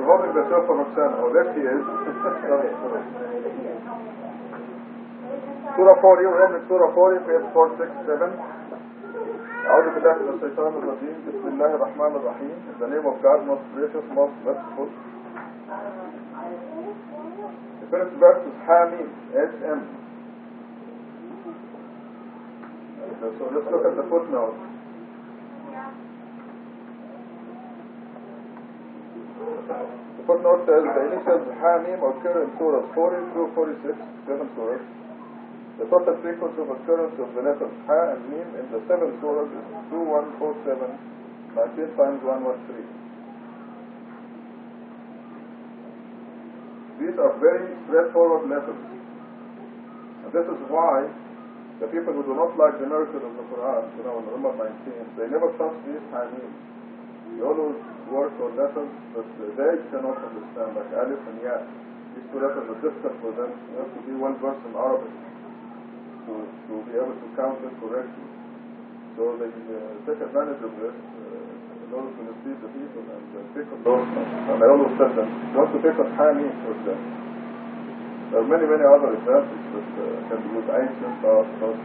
holding the shofar Roxana. Oh, there she is. Surah 40, we're opening Surah 40, page 467. أعوذ بالله من الشيطان الرجيم. بسم الله الرحمن الرحيم. In the name of God, most gracious, most merciful. The first verse is Hamim, H-M. So let's look at the footnote. The footnote says the initials Hamim occur in surahs 40 through 46, 7 surahs. The total frequency of occurrence of the letters Ha and Mim in the 7 surahs is 2147, 19 times 113. These are very straightforward letters. And this is why the people who do not like the miracle of the Quran, in Number 19, they never touch these Hamim. They always work on letters that they cannot understand, like Alif and Ya. These two letters are difficult for them. You have to be well versed in Arabic to be able to count it correctly. So they take advantage of this in order to mislead the people and pick on those ones. And I always tell them, you want to pick on Hamim, for example. There are many other examples that can be used. Ain, Sin, Sad, Sin,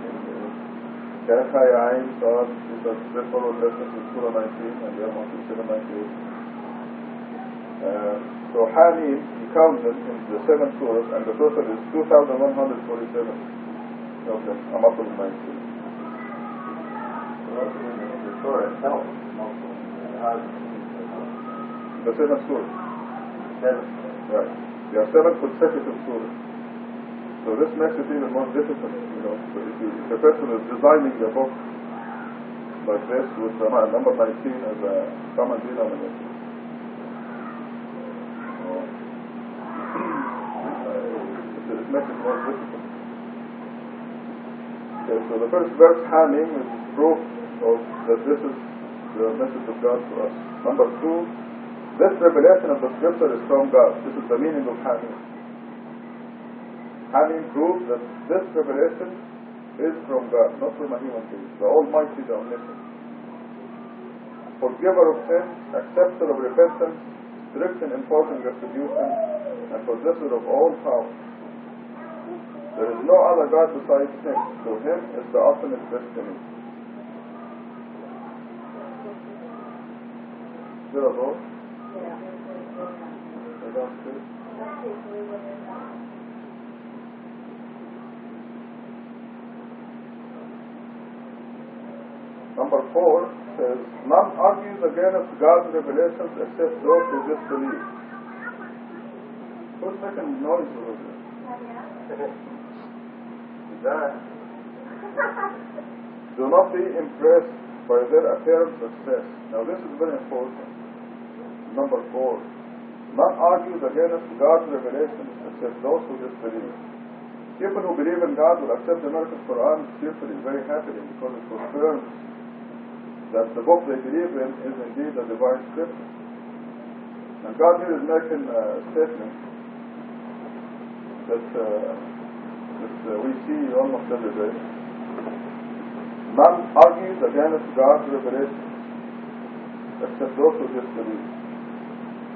Kaf, Hai, Ain, Sad. These are straightforward lessons in Surah 19 and the other ones in Surah 98. So Hamim, he counts them in the 7 surahs and the total is 2,147. Okay, I'm up to the 19. The surah itself the 7 surahs. 7. Right. There are 7 consecutive surahs. So this makes it even more difficult, So if a person is designing a book like this with the number 19 as a common denominator, it makes it more difficult. Okay, so the first verse, Hamim, is proof of that this is the message of God to us. Number 2, this revelation of the scripture is from God. This is the meaning of Hamim. Hamim proves that this revelation is from God, not from a human being. The Almighty, the Omniscient. Forgiver of sin, acceptor of repentance, strict in enforcing retribution, and possessor of all power. There is no other God besides Him. To Him is the ultimate destiny. There are those? I don't see. Number 4 says, none argues against God's revelations except those who disbelieve. Who's making noise over there? Do not be impressed by their apparent success. Now this is very important. Number 4. None argues against God's revelations except those who disbelieve. People who believe in God will accept the miracle Quran cheerfully, very happily, because it confirms that the book they believe in is indeed a divine scripture. And God here is making a statement that we see almost every day. None argues against God's revelation except those who disbelieve.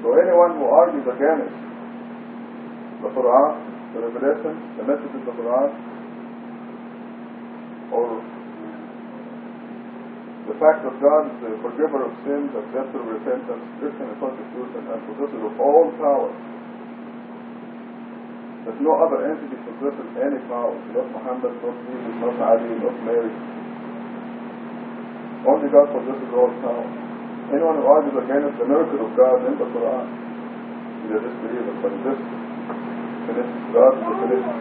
So anyone who argues against the Quran, the revelation, the message of the Quran, or the fact that God is the forgiver of sins, acceptor of repentance, strict in constitution, and possessor of all power, that no other entity possesses any power, not Muhammad, not Jesus, not Ali, not Mary. Only God possesses all power. Anyone who argues against the miracle of God in the Quran is a disbeliever. But this finishes God's definition.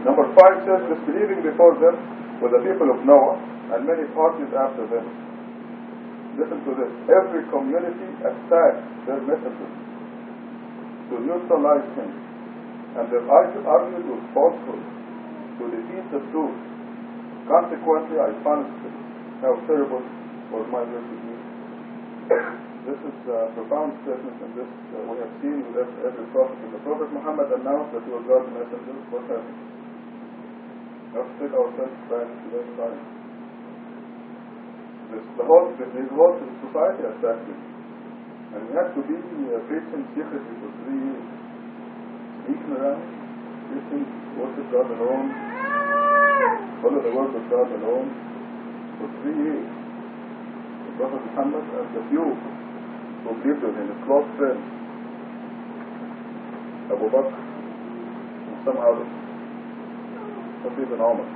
Number 5 says, disbelieving before them were the people of Noah and many parties after them. Listen to this. Every community attacked their messengers to neutralize him, and they argued with falsehood to defeat the truth. Consequently, I punished them. How terrible was my retribution. This is a profound statement, and this we have seen with every prophet. When the Prophet Muhammad announced that he was God's messenger, what happened? Let's take ourselves back to that time. His whole society attacked him. And we have to be preaching secretly for 3 years. Sneaking around, preaching, worship God alone, follow the word of God alone for 3 years. The Prophet Muhammad and the few who believed in him, his close friends, Abu Bakr and some others, not even Umar.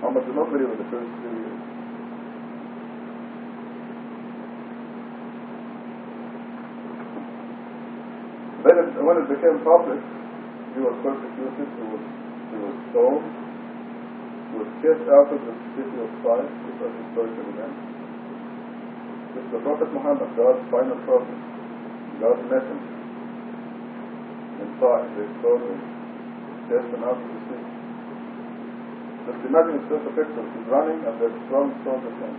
Umar did not believe in the first 3 years. Then when it became public, he was persecuted, he was stoned, he was cast out of the city of Taif, which was historical event. This is the Prophet Muhammad, God's final prophet, God's messenger. In Taif, they stoned him, cast him out of the city. Just imagine it's just a picture, he's running and they're throwing stones at him.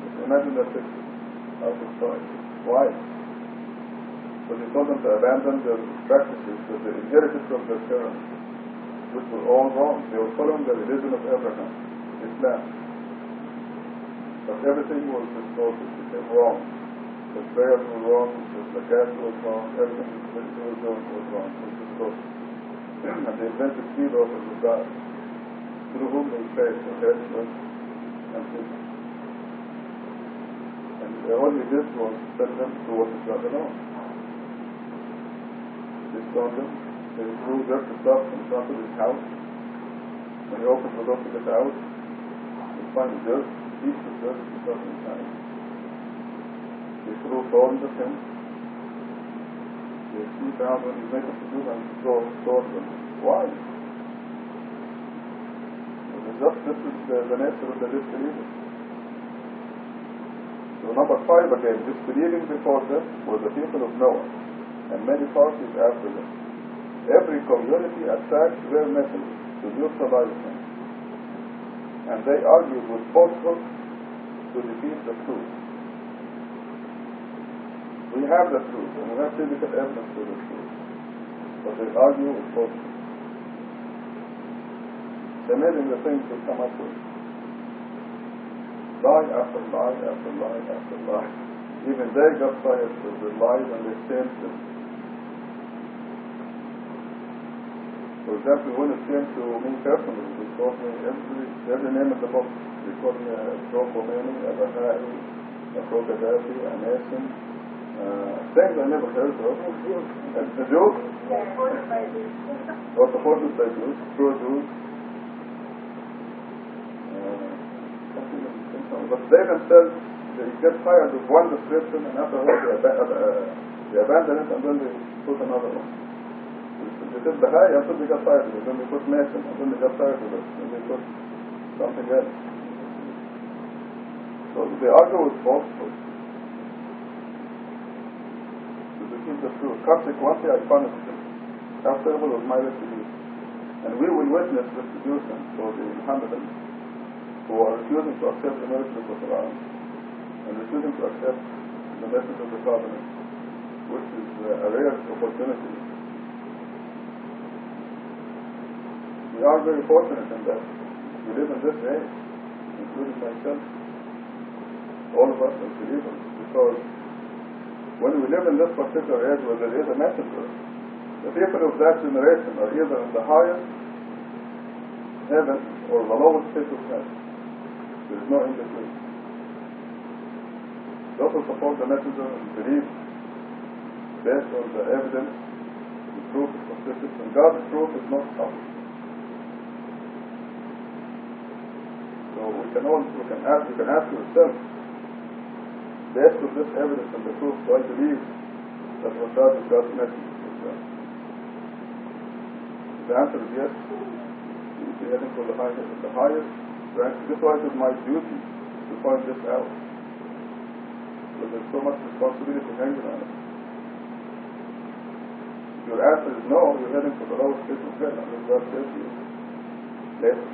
Just imagine that picture, out of Taif. Why? But he told them to abandon their practices that they inherited from their parents, which were all wrong. They were following the religion of Abraham, Islam. But everything was distorted, it became wrong. The prayers were wrong, the zakat was wrong, everything they were doing was wrong, it was distorted. And they invented 3 daughters of God, through whom they prayed for headsmen and people. And all he did was tell them to worship God alone. They stoned him, they threw dirt stuff in front of his house. When he opened the door to get out, he found dirt, pieces of dirt and stuff inside. They threw thorns at him. They sneaked out when he's making to do and throw swords at him. Why? This is the nature of the disbelievers. So number 5 again, disbelieving before them were the people of Noah, and many parties after them. Every community attacked their messengers to neutralize them, and they argued with falsehood to defeat the truth. We have the truth, and we have physical evidence for the truth, but they argue with falsehood. It's amazing the things they come up with. Lie after lie after lie after lie. Even they got tired of the lies and they changed them. For example, when it came to me personally, they called me every name in the book. They called me a Pro-Khomeini, a Baha'i, a Pro-Gaddafi, a Mason, things I never heard of. A Jew? Or supported by Jews, true Jews. But they themselves, they get tired of one description and afterwards they abandon it and then they put another one. They said Baha'i until they got tired of it, then they put Mason and then they got tired of it, and they put something else. So they argue with falsehood to defeat the truth. Consequently, I punish them. Afterward was my retribution. And we will witness retribution for the Muhammadans who are refusing to accept the message of the Quran and refusing to accept the message of the covenant, which is a rare opportunity. We are very fortunate in that we live in this age, including myself, all of us as believers, because when we live in this particular age where there is a messenger, the people of that generation are either in the highest heaven or the lowest state of hell. There is no in between. Those who support the messenger and believe based on the evidence, the proof is consistent, and God's proof is not stopped. So you can ask yourself, based on this evidence and the proof, do I believe that Rasul is God's messenger? The answer is yes. You see, heading for the highest rank. This is why it is my duty to point this out. Because there's so much responsibility hanging on it. If your answer is no, you're heading for the lowest state of hell, and God says to you later.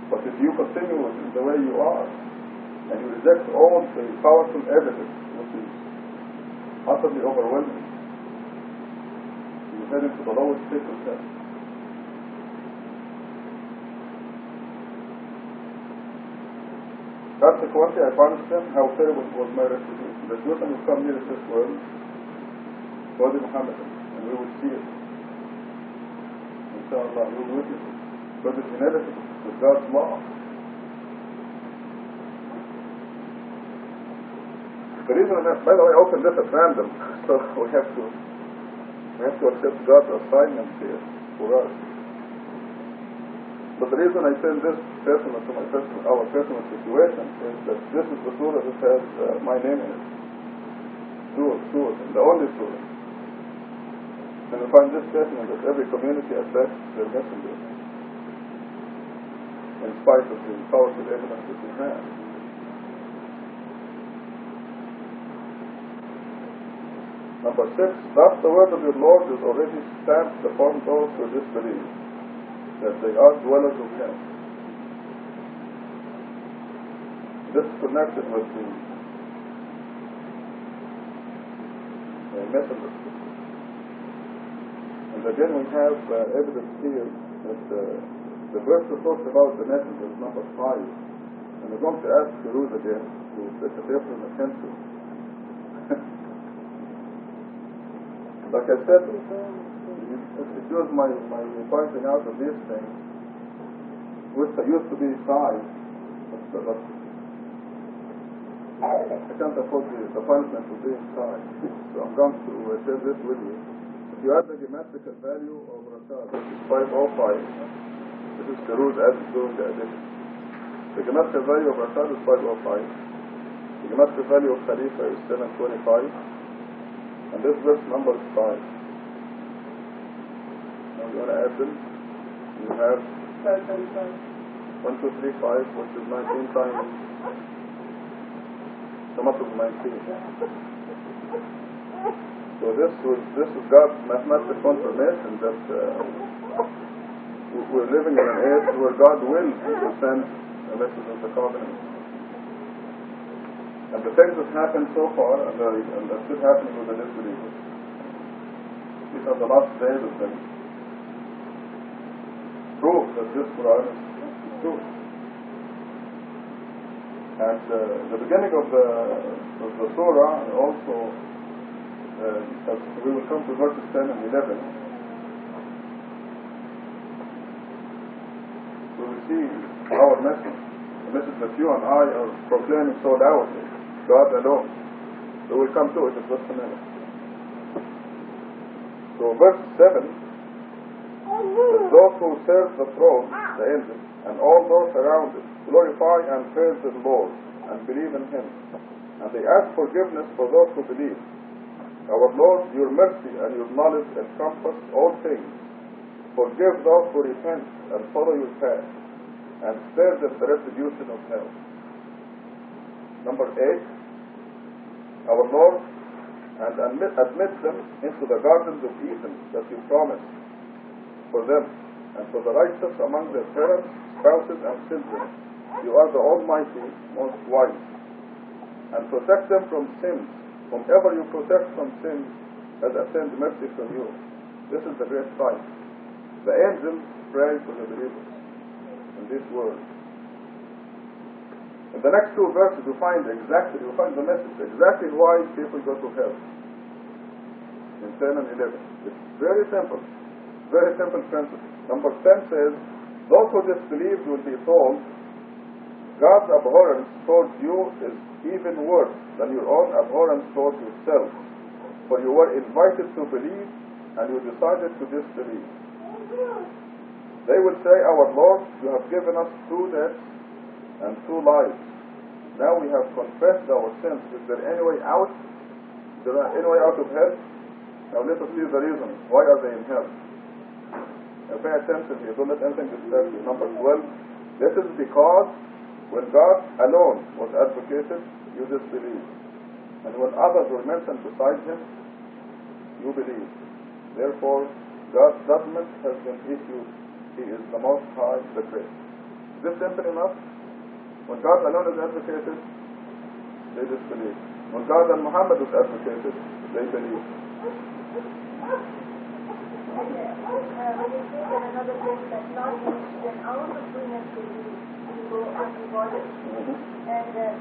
But if you continue in the way you are, and you reject all the powerful evidence, which is utterly overwhelming, you're heading to the lowest state of hell. Consequently, I punished them. How terrible was my retribution. The Jews will come near this world for the Muhammadan, and we will see it. Inshallah, we will witness it. Because it's inevitable. It's God's law. The reason, by the way, I opened this at random, so we have to accept God's assignment here for us. But the reason I send this testament to our personal situation is that this is the surah that has my name in it. Surah, the only surah. And we find this testament that every community attacks their messenger, in spite of the powerful evidence that we have. Number 6, thus the word of your Lord is already stamped upon those who disbelieve, that they are dwellers of hell. This is connected with the messenger. And again we have evidence here that the verse that talks about the messenger is number 5. And we're going to ask Firuz again to take a different attention. Like I said, it was my pointing out of these things, which I used to be shy, but I can't afford the punishment of being shy. So I'm going to share this with you. If you add the geometrical value of Rashad, which is 505, this is Firuz added to the addition. The geometrical value of Rashad is 505. The geometrical value of Khalifa is 725. And this verse number is 5. Now you want to add them. You have 1, 2, 3, 5, which is 19 times. Come up with 19. So this is God's mathematical confirmation that we're living in an age where God will send a message of the covenant. And the things that happened so far, and that's still happening with the disbelievers, these are the last days of them, prove that this Quran is true. And the beginning of the surah, and also we will come to verses 10 and 11, we will see our message, the message that you and I are proclaiming so loudly. God alone. So we'll come to it in just a minute. So verse 7, that those who serve the throne, the angels, and all those around it, glorify and praise the Lord, and believe in Him. And they ask forgiveness for those who believe. Our Lord, your mercy and your knowledge encompass all things. Forgive those who repent and follow your path, and spare them the retribution of hell. Number 8, our Lord, and admit them into the gardens of Eden that you promised for them, and for the righteous among their parents, spouses, and children. You are the Almighty, most wise. And protect them from sins. Whomever you protect from sins has attained mercy from you. This is the great fight. The angels pray for the believers in this world. In the next 2 verses you find the message, exactly why people go to hell. In 10 and 11. It's very simple principle. Number 10 says, those who disbelieve will be told, God's abhorrence towards you is even worse than your own abhorrence towards yourself. For you were invited to believe, and you decided to disbelieve. They will say, our Lord, you have given us 2 deaths and 2 lives. Now we have confessed our sins. Is there any way out? Is there any way out of hell? Now let us see the reason. Why are they in hell? Now pay attention here. Don't let anything disturb you. Number 12. This is because when God alone was advocated, you disbelieved. And when others were mentioned beside Him, you believed. Therefore, God's judgment has been issued. He is the Most High, the Great. Is this simple enough? When God alone is advocated, they disbelieve. When God and Muhammad is advocated, they believe. When you say in another place that not when all the goodness will go unrewarded, And if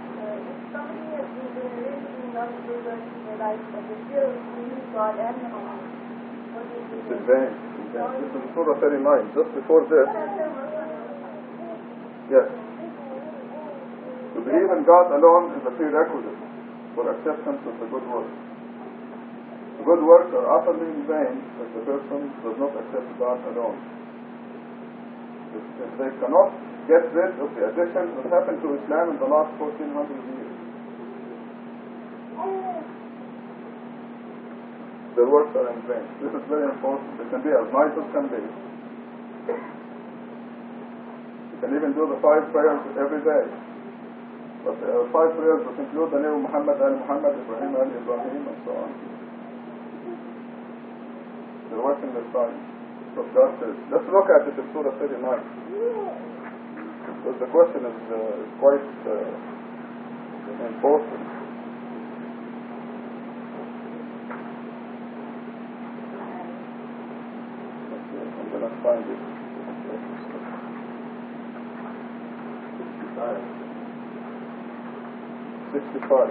somebody has been really non-believer in their life, but they still believe God and Muhammad, what do you It's think? in vain. It's in vain. This is Surah 39. Just before this, yes. To believe in God alone is a prerequisite for acceptance of the good works. The good works are utterly in vain if the person does not accept God alone. If they cannot get rid of the additions that happened to Islam in the last 1400 years, their works are in vain. This is very important. It can be as nice as can be. You can even do the 5 prayers every day. But the 5 prayers that include the name of Muhammad, Muhammad, Ibrahim, Ibrahim, and so on. They're working their time. What God says. Let's look at it in Surah 39. Because the question is quite important. I'm going to find it. 65.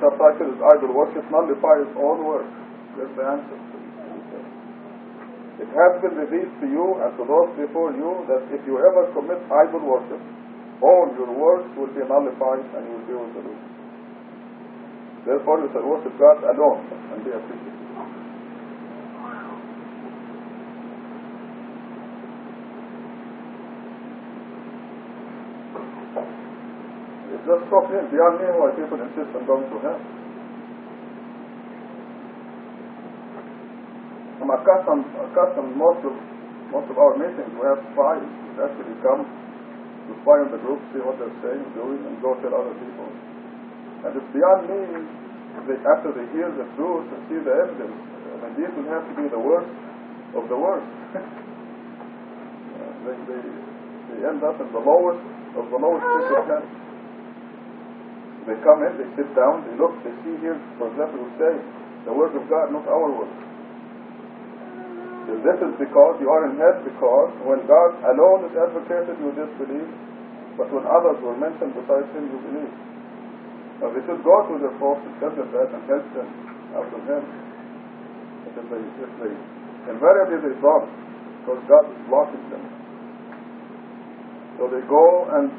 Subtitle is Idol Worship Nullifies All Work. There's the answer. It has been revealed to you and to those before you that if you ever commit idol worship, all your works will be nullified and you will be with the Lord. Therefore you shall worship God alone and be appreciated. It's just so clear beyond me why people insist on going to hell. I'm accustomed most of our meetings we have spies that actually come to spy on the group, see what they're saying, doing, and go tell other people. And it's beyond me, after they hear the truth and see the evidence, I mean, these will have to be the worst of the worst. They end up in the lowest of the lowest pit of hell. They come in, they sit down, they look, they see here, for example, we say, the word of God, not our word. This is because you are in hell, because when God alone is advocated, you disbelieve, but when others were mentioned besides him, you believe. Now they should go to their folks and tell them that and help them out of him. But if they invariably they don't, because God is blocking them. So they go and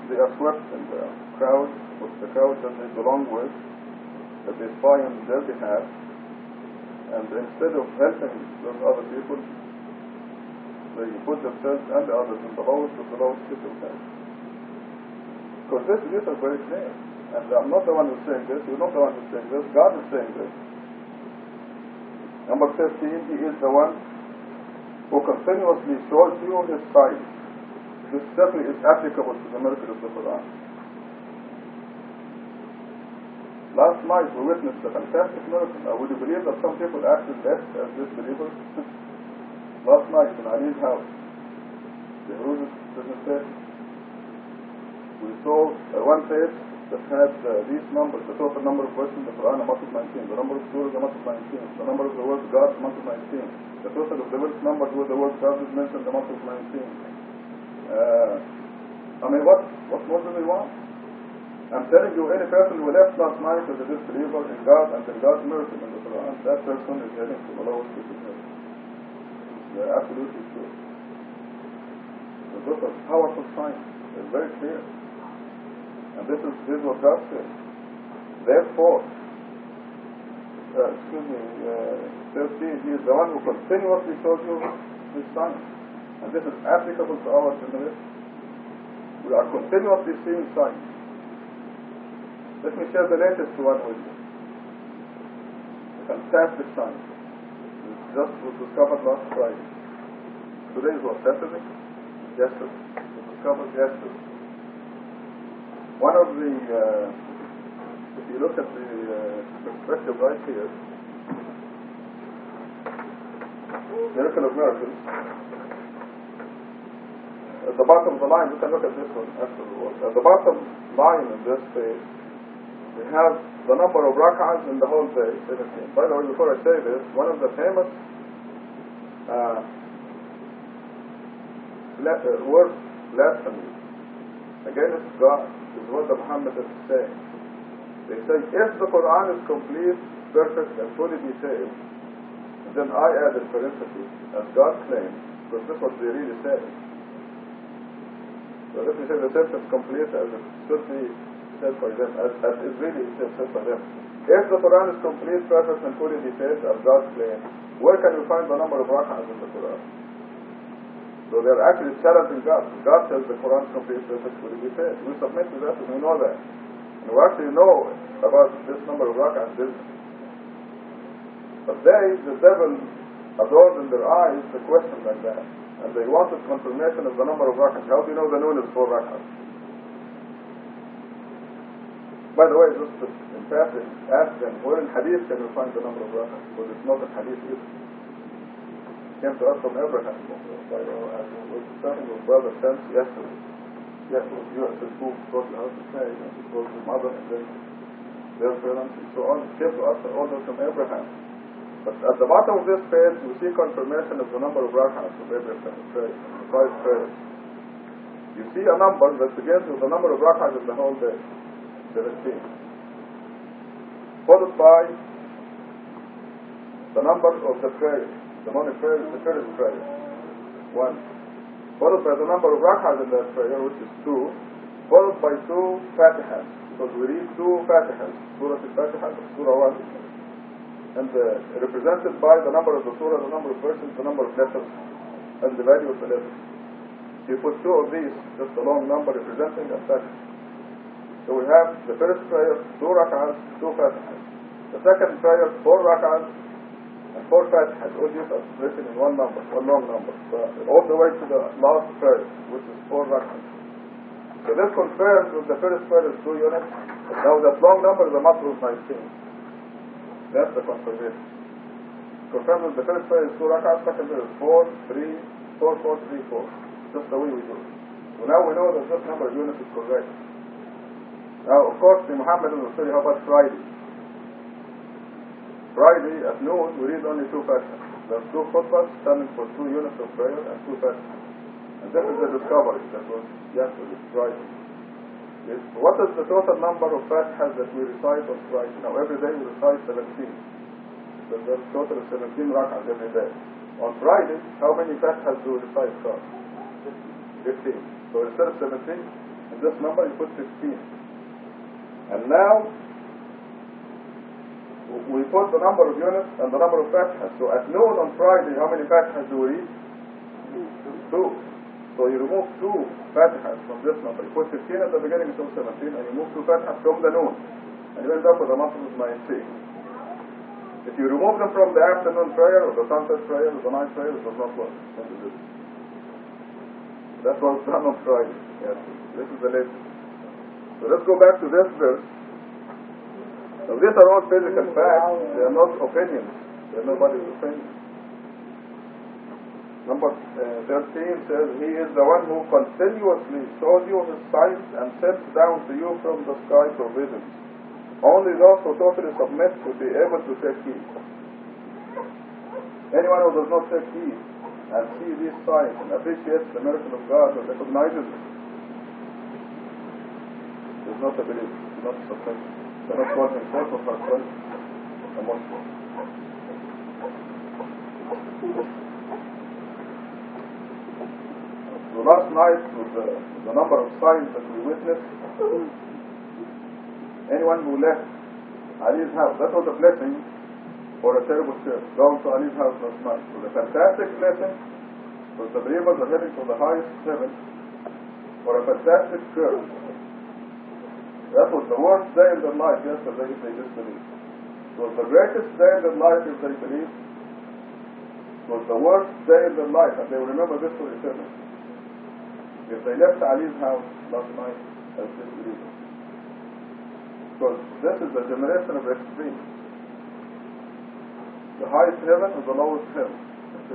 they are swept in the crowd that they belong with, that they spy on their behalf. And instead of helping those other people, they put themselves and the others in the lowest of the lowest pit of hell. Because these are very clear. And I'm not the one who's saying this, you're not the one who's saying this, God is saying this. Number 15, He is the one who continuously shows you His sign. This certainly is applicable to the miracle of the Quran. Last night we witnessed a fantastic miracle. Now, would you believe that some people acted less as disbelievers? Last night in Ali's house, the Jerusalem presentation, we saw one page that had these numbers, the total number of verses in the Quran, amount of 19, the number of surahs, amount of 19, the number of the word God, amount of 19, the total of the verse numbers where the word God is mentioned, amount of 19. I mean, what more do we want? I'm telling you, any person who left last night as a disbeliever in God and in God's miracle in the Quran, that person is heading to the lowest pit of hell. They're absolutely true. So those are powerful signs. They're very clear. And this is what God says. Therefore, 13, He is the one who continuously shows you His signs. And this is applicable to our generation. We are continuously seeing signs. Let me share the latest one with you. A fantastic sign. Just was discovered last Friday. Today is what, Saturday? Yesterday. It was discovered yesterday. One of the, if you look at the perspective right here, Miracle of Miracles, at the bottom of the line, you can look at this one afterwards. At the bottom line in this page, we have the number of rak'ahs in the whole day, 17. By the way, before I say this, one of the famous word blasphemies against God is what the Muhammad is saying. They say, if the Quran is complete, perfect, and fully detailed, then I added parentheses, as God claims, because this is what they really say. So let me say the text is complete as it should be said by them, as it really is said by them. If the Quran is complete, perfect, and fully detailed, as God claims, where can you find the number of rak'ahs in the Quran? So they're actually challenging God. God says the Quran is complete, perfect, fully detailed. We submit to that and we know that. And we actually know about this number of rak'ahs. But they, the devil, adorned in their eyes the question like that. And they wanted confirmation of the number of rak'ahs. How do you know the noon is 4 rak'ahs? By the way, just in passing, ask them, where in hadith can you find the number of rak'ahs? Because it's not in hadith either. It came to us from Abraham. I was talking with Brother Sense yesterday. Yes, it was US and who taught you how to say, and it was his mother, and then their parents, and so on. It came to us all from Abraham. But at the bottom of this page, we see confirmation of the number of rak'ahs of Abraham's prayer, 5 prayers. You see a number that begins with the number of rak'ahs in the whole day, 17. Followed by the number of the prayer. The morning prayer is the first prayer, 1. Followed by the number of rak'ahs in that prayer, which is 2. Followed by 2 fatihas, because we read 2 fatihas, Surah al-Fatiha, Surah 1. And represented by the number of the surah, the number of verses, the number of letters, and the value of the letters. You put 2 of these, just a long number representing a fatihah. So we have the first prayer, 2 rak'ahs, 2 fatihas. The second prayer, 4 rak'ahs, and 4 fatihas. All these are written in one number, one long number. So all the way to the last prayer, which is 4 rak'ahs. So this confirms with the first prayer is 2 units. Now that long number is a matter of 19. That's the confirmation. Confirmed with the first prayer is 2 rak'ahs, second prayer is 4, 3, 4, 4, 3, 4. Just the way we do it. So now we know that this number of units is correct. Now, of course, the Muhammad will say, how about Friday? Friday at noon, we read only 2 fatihas. There's 2 khutbahs standing for 2 units of prayer and 2 fatihas. And this is the discovery that was yesterday, Friday. What is the total number of fatihas that we recite on Friday? Now, every day we recite 17. So there's a total of 17 rak'ahs every day. On Friday, how many fatihas do we recite, sir? 15. So instead of 17, in this number you put 15. And now, we put the number of units and the number of fatihas. So at noon on Friday, how many fatihas do we read? 2. So you remove 2 fatihas from this number. You put 15 at the beginning until 17, and you move 2 fatihas from the noon. And you end up with a multiple of 19. If you remove them from the afternoon prayer, or the sunset prayer, or the night prayer, it does not work. That's what's done on Friday. Yes. This is the latest. So let's go back to this verse. Now these are all physical facts. They are not opinions. They are nobody's opinion. Number 13 says, He is the one who continuously shows you His signs and sends down to you from the sky provisions. Only those who totally submit will be able to take heed. Anyone who does not take heed and see these signs and appreciates the miracle of God and recognizes it is not a believer, not a submit. They're not called himself or herself a Muslim. So last night, with the number of signs that we witnessed, anyone who left Ali's house, that was a blessing or a terrible curse. Going to Ali's house last night was a fantastic blessing, because the believers are heading to the highest heaven, or a fantastic curse. That was the worst day in their life yesterday if they disbelieved. It was the greatest day in their life if they believed. It was the worst day in their life, and they will remember this for eternity. If they left Ali's house last night as disbelievers. Because this is the generation of extremes. The highest heaven is the lowest heaven.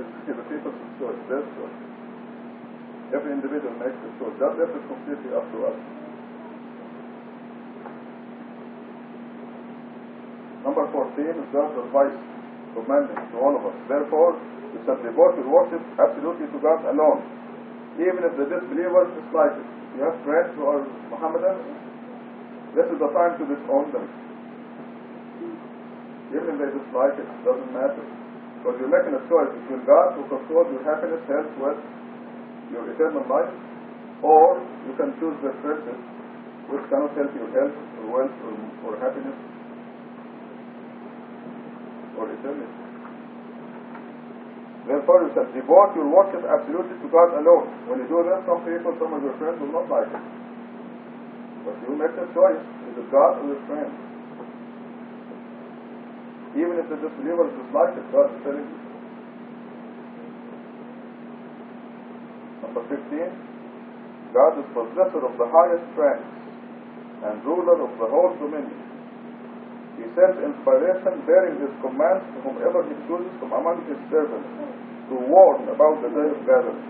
It's the people's choice, their choice. Every individual makes a choice. That is completely up to us. Number 14 is God's advice, commanding to all of us. Therefore, we shall devote to worship absolutely to God alone, even if the disbelievers dislike it. You have friends who are Mohammedan. This is the time to disown them. Even if they dislike it, it doesn't matter. Because you're making a choice between God who controls your happiness, health, wealth, your eternal life, or you can choose the purpose which cannot help your health or wealth or happiness or eternity. Therefore you shall devote your worship absolutely to God alone. When you do that, some people, some of your friends will not like it. But you make the choice, is it God or your friend? Even if the disbelievers dislike it, God is telling you. Number 15, God is possessor of the highest ranks and ruler of the whole dominion. He sends inspiration bearing His commands to whomever He chooses from among His servants to warn about the day of gathering.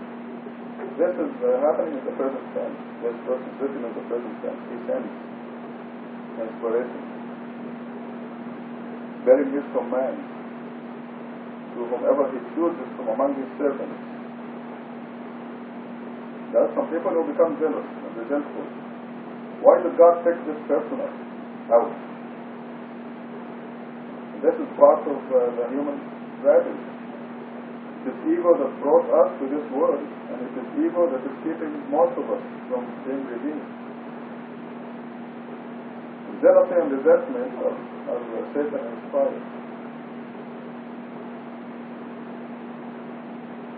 This is happening in the present tense. This verse is written in the present tense. He sends inspiration bearing His commands to whomever He chooses from among His servants. There are some people who become jealous and resentful. Why did God pick this person out? This is part of the human tragedy. It is ego that brought us to this world, and it is ego that is keeping most of us from being redeemed. Jealousy and resentment are Satan inspired.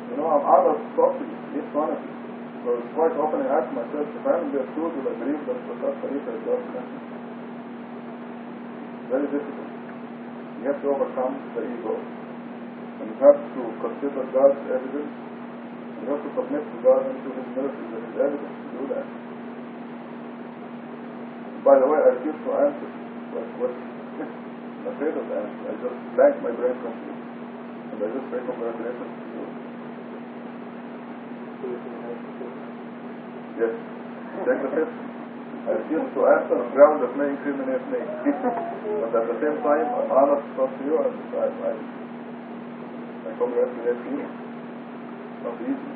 You know, I'm honest to talk to you, each one of you. So quite often I ask myself, if I am the truth, will I believe that Prophet Khalifa is God's message? Very difficult. You have to overcome the ego. And you have to consider God's evidence. You have to submit to God and to His mercy and His evidence to do that. By the way, I refuse to answer what I'm afraid of the answer. I just blank my brain completely. And I just say congratulations to you. Yes. Take the fifth. I refuse to answer on ground that may incriminate me. But at the same time, I'm honored to talk to you, and I congratulate you. It's not easy.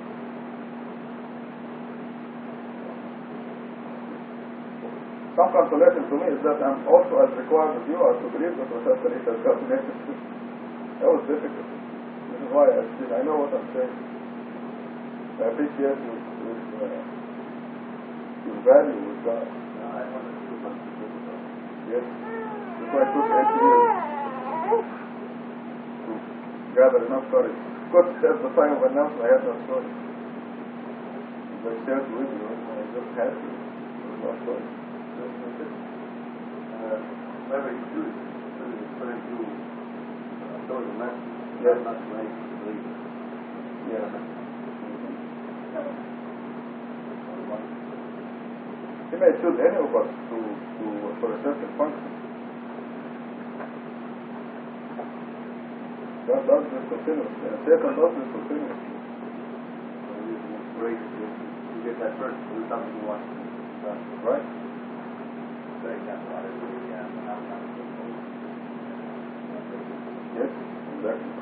Some consolation to me is that I'm also as required as you are to believe that Prophet Khalifa has got message. That was difficult. This is why I know what I'm saying. I appreciate your value with God. Yes. That's why it took 8 years to gather enough courage. Of course, at the time of announcement, I had no choice. As I shared with you, I just had to. There was no choice. Whoever you choose, is going to show the message. Yes. Not to make you believe it. Yes. He may choose any of us for a certain function. God does this continuously, and Satan does this continuously. Great to get that person to do something you want to do. Right? For example, I really Yes, exactly.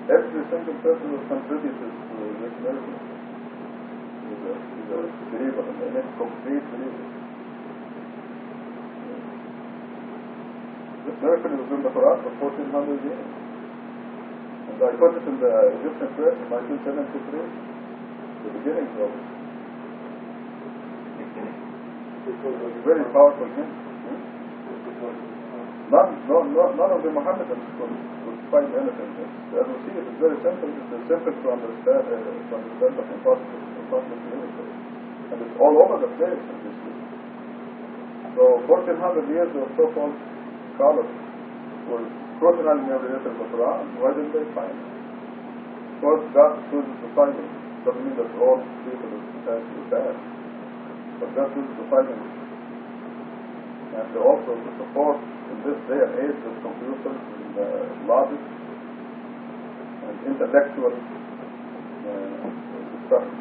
Every single person who contributed to this miracle is a believer, and a complete believer. This miracle has been in the Quran for 1400 years. And I put it in the Egyptian press in 1973, the beginnings of it. It was a very powerful hint. None of the Mohammedans could find anything. As we see, it's very simple. It's simple to understand, but impossible to illustrate. And it's all over the place in this book. So 1400 years of so-called scholars were scrutinizing every letter of the Quran. Why didn't they find it? Of course, God chooses to find it. Doesn't mean that all people are bad. But God chooses to find it. And also to support in this day and age with computers and logic and intellectual discussion.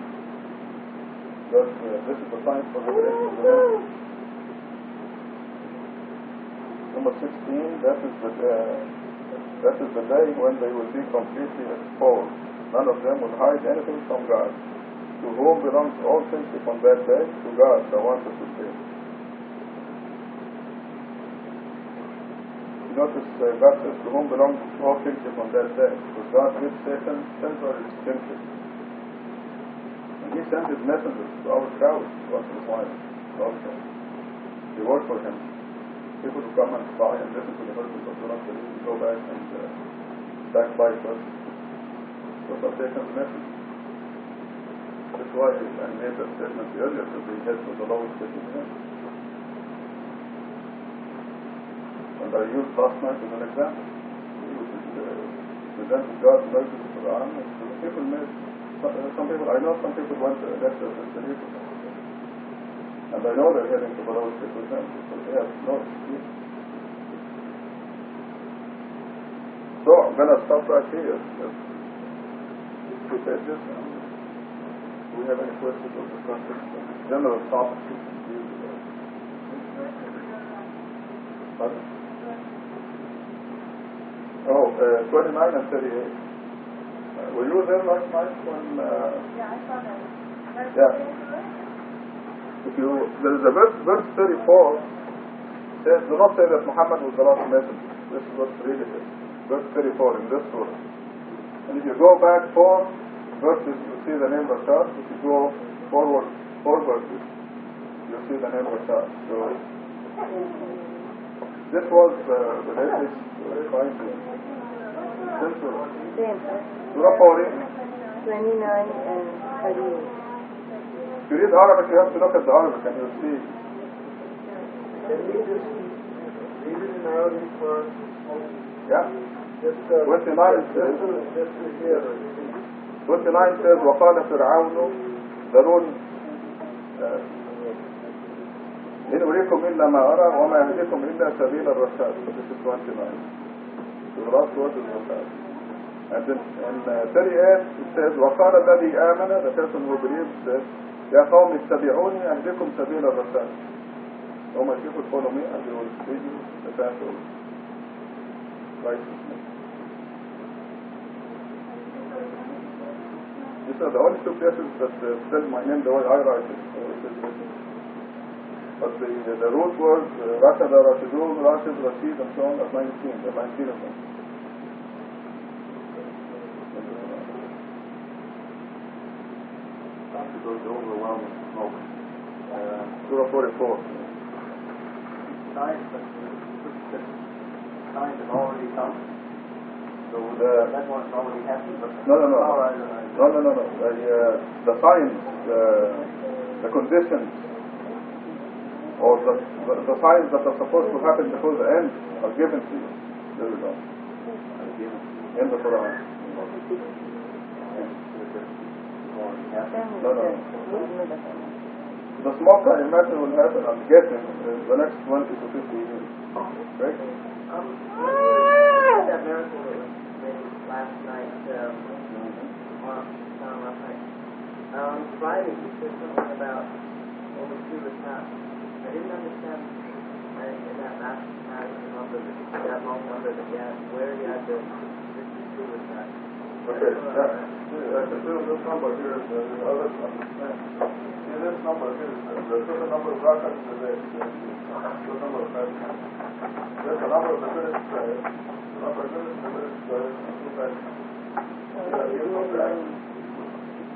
This is the time for revelation of the Lord. Number 16, that is the day when they will be completely exposed. none of them will hide anything from God. To whom belongs all kingship on that day? To God, the one that will save. Notice God says, to whom belongs all kingship on that day? Because God gives Satan temporary kingship. And he sent his messengers to our crowd, to Muslims, also. They work for him. People who come and spy and listen to the verses of Quran, so they go back and backbite us. Those are Satan's message. That's why I made that statement earlier, that the head was the lowest sitting in. And I used last night as an example. Presented God's mercy to the Quran, and people made, some people, I know some people went to lectures in Jerusalem. And I know they're heading to the lowest sitting in, because they have no excuse. So I'm going to stop right here. Two pages. Do we have any questions or discussions? General topic. Pardon? 29 and 38. Were you there last night when... Yeah, I saw that. Yeah. If you, there is a verse 34 says, do not say that Muhammad was the last messenger. This is what really is. Verse 34 in this surah. And if you go back 4 verses, you see the name Rashad. If you go forward 4 verses, you see the name Rashad. So this was the latest finding. Surah 40. 29 and 38. If you read Arabic, you have to look at the Arabic and you'll see. Read it in Arabic first. Yeah. 29 says, 29 says, وقال فرعون ذروني إن أريكم إلا ما أرى وما أهديكم إلا سبيل الرشاد. So this is 29. So the last word is Rashad. And then in 38 it says, وقال الذي آمن, the person who believes says, يا قوم اتبعوني أهديكم سبيل الرشاد. So my people follow me and they will lead you the path of righteousness. These are the only 2 places that spell my name the way I write it. So it is written. But the root words, Rashad, Rashidun, Rashid, Rashid, and so on are 19. There are 19 of them. After goes the overwhelming smoke. Surah 44. Signs have already come. So that one's already happened. But No. All right. No. The signs, the conditions, or the signs that are supposed to happen before the end are given to you. There we go. In the Quran. No. The smoke I imagine will happen, I'm guessing, in the next 20 to 50 years. Right? That miracle that was made last night, on Friday, you said something about only 2 the top. I didn't understand in that last number, that long number that you had, where you had the 52 the top. Okay, this number here is the others understand. See, this number here is the total number of rakats in the day. The number of rakats. There's the number of the finished prayers. The number of finished prayers and 2 rakats.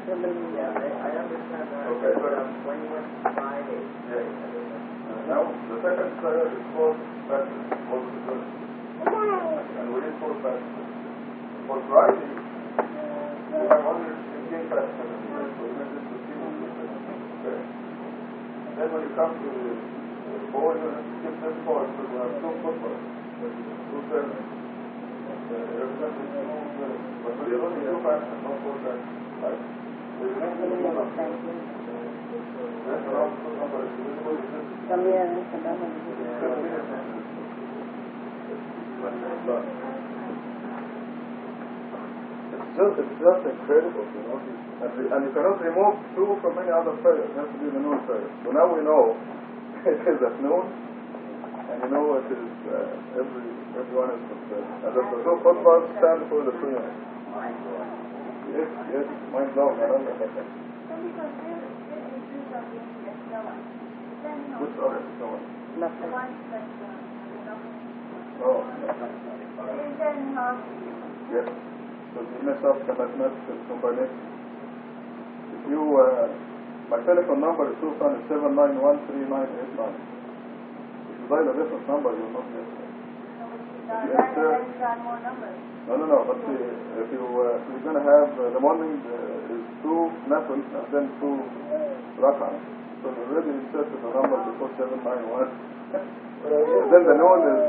Yeah, I understand that. Okay, but when you went Friday, now, the second prayer is 4 rakats for the finished. And we need 4 rakats. For Friday, we have 115 rakats in the day, so we make this 15. Okay. Then when you come to the 4, you have to skip this 4 because we have 2 footballs, 2 sermons. But we have only 2 facts and no 4 facts. Right? So you have to do one of them. Then the last number is divisible with this. It's just incredible, you know. And you cannot remove 2 from any other prayer. It has to be the noon prayer. So now we know it is at noon, and you know it is everyone is concerned. And the 2 khutbahs stand for the 2 units. Yes, mind blowing. I don't know. So because there is two of the Estella. Then, Which other? No one. the ones that, Oh, and then, yes. So you mess up the mathematical combination. If you, my telephone number is 277913989. If you dial a different number, you will not get it. then got more numbers. No. But if you're going to have the morning is 2 nafil and then 2 rak'ah. So you already inserted the number before 791. And then the noon is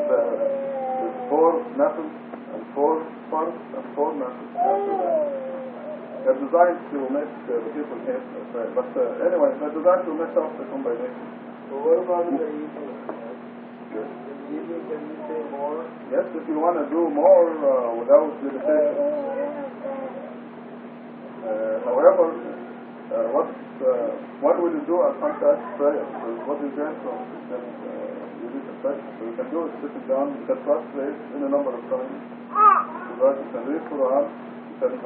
4 nafil and 4 farz and 4 nafil. They're designed to make the people hate prayer. But anyway, they're designed to mess up the combination. So what about in the evening? Yes. In the evening, can you say more? Yes, if you want to do more without limitation. However, what will you do at contact prayer? What you gain from it is that you need to pray. So you can do it sitting down, you can prostrate in a number of times. So that you can read Quran, you can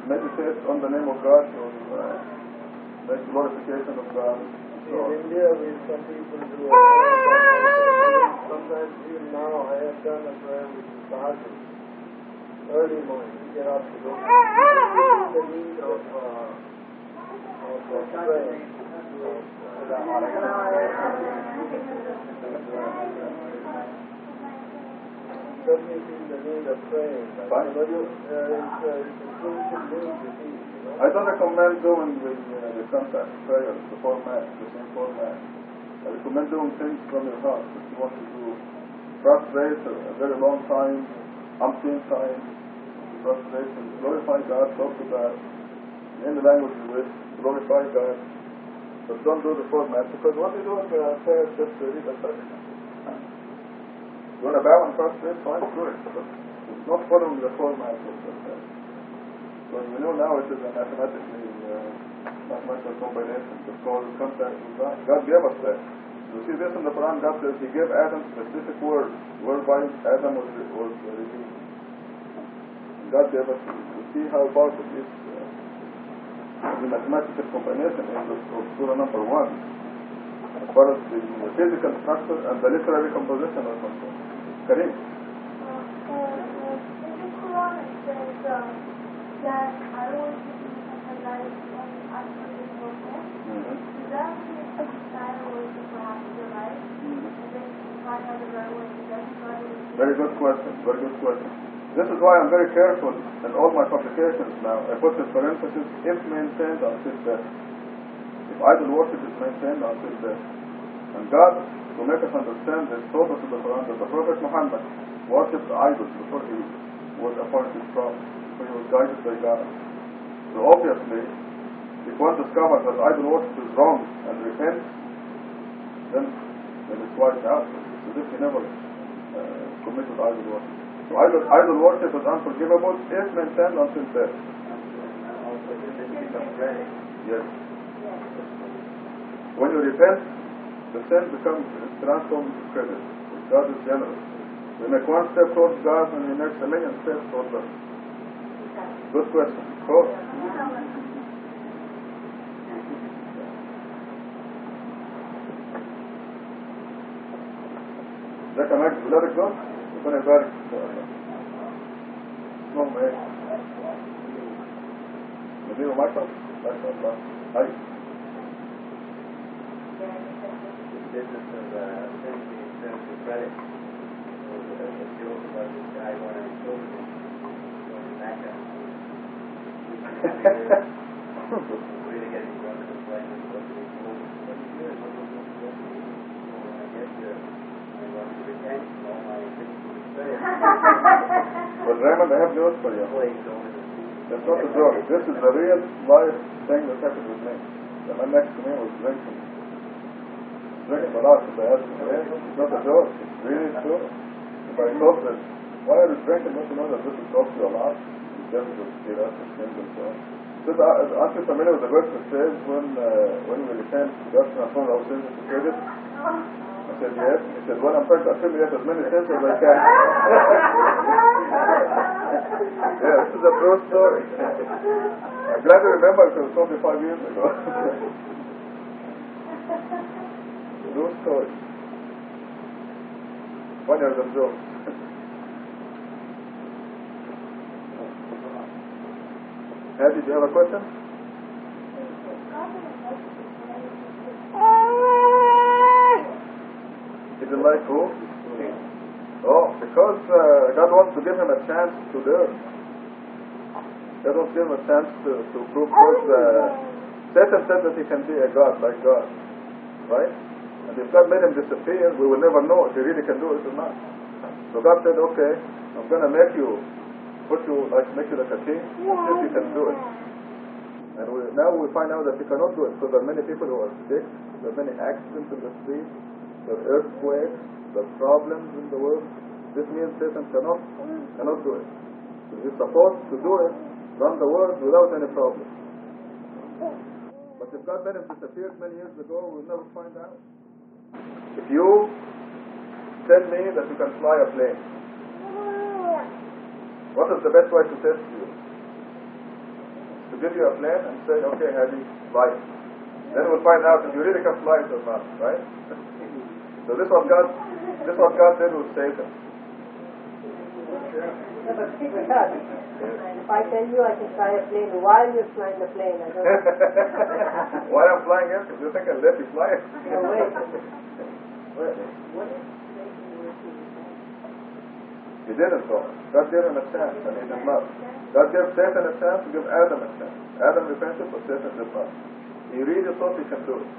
meditate on the name of God, or make glorification of God. In India, some people do it. Sometimes even now, I have done a prayer with the Sergeant. Early morning, you get up to go. The need of prayer. Certainly feel the need of praying. Fine. But it's a crucial need to see. I don't recommend doing the contact prayers, the format, the same format. I recommend doing things from your house. If you want to do prostrate a very long time, umpteen time, prostration, glorify God, talk to God, in the language you wish, glorify God. But don't do the format, because what you do in the prayer is just to read a text. You want to bow and prostrate, fine, do it. But it's not following the format of the prayer. So you know now it is a mathematical combination. It's called contact with God. God gave us that. You see this in the Quran, God says He gave Adam specific words, whereby Adam was redeemed. And God gave us, you see how powerful is the mathematical combination in Surah number 1, as far as the physical structure and the literary composition are concerned. Kareem? In the Quran it says that I always have life on absolute focus. Does that mean that I always have the life? And then find out the right way to get Very good question, very good question. This is why I'm very careful in all my publications now. I put in parentheses, if maintained until death. If idol worship is maintained until death. And God, to make us understand this, told us in the Quran that the Prophet Muhammad worshipped idols before he was appointed prophet, before he was guided by God. So obviously, if one discovers that idol worship is wrong and repents, then it's wiped out. As if he never committed idol worship. So idol worship is unforgivable if maintained until death. Yes. When you repent, the sin becomes transformed into credit. God is generous. You make one step towards God and you make a million steps towards us. Good question. Cool. ازيك يا مجد ولادك دول؟ ربنا يبارك ان شاء الله. اسمهم ايه؟ مدير ومكتب؟ ما شاء الله. هاي. Business of essentially in terms of credit. So the joke about this guy wanting to go going back up. Really getting drunk and playing with what he told. What he did, what was going to do. So I guess I want to repent from all my physical credit. But Raymond, I have news for you. That's not a joke. This is the real life thing that happened with me. The man next to me was drinking. Drinking a lot, if I asked him, it's not a joke, it's really true. If I thought that, why are you drinking? Don't you know that this will cost you a lot? In terms of theoretical things and so on. This, aren't you familiar with the verse that says when we repent, God transforms our sins into credit? And I said, yes. He said, well, I'm trying to accumulate as many sins as I can. Yeah, this is a true story. I'm glad you remember it was 25 years ago. True story. Funnier than jokes. Hadi, do you have a question? He didn't like who? Oh, because God wants to give him a chance to learn. God wants to give him a chance to prove. Because Satan said that he can be a God like God. Right? And if God made him disappear, we will never know if he really can do it or not. So God said, okay, I'm going to make you like a king, see if you can do it. And now we find out that you cannot do it because there are many people who are sick, there are many accidents in the street, there are earthquakes, there are problems in the world. This means Satan cannot do it. So he's supposed to do it, run the world without any problem. But if God let him disappear many years ago, we'll never find out. If you tell me that you can fly a plane, what is the best way to test you? To give you a plane and say, okay, Hadi, fly it. Then we'll find out if you really can fly it or not, right? So this is what God did with Satan. No, but stick with us. If I tell you I can fly a plane while you're flying the plane, I don't know. While I'm flying it? Do you think I'll let you fly it? No way. He didn't go. God gave him a chance and he did not. God gave Satan a chance to give Adam a chance. Adam repented, but Satan did not. He really thought he can do it.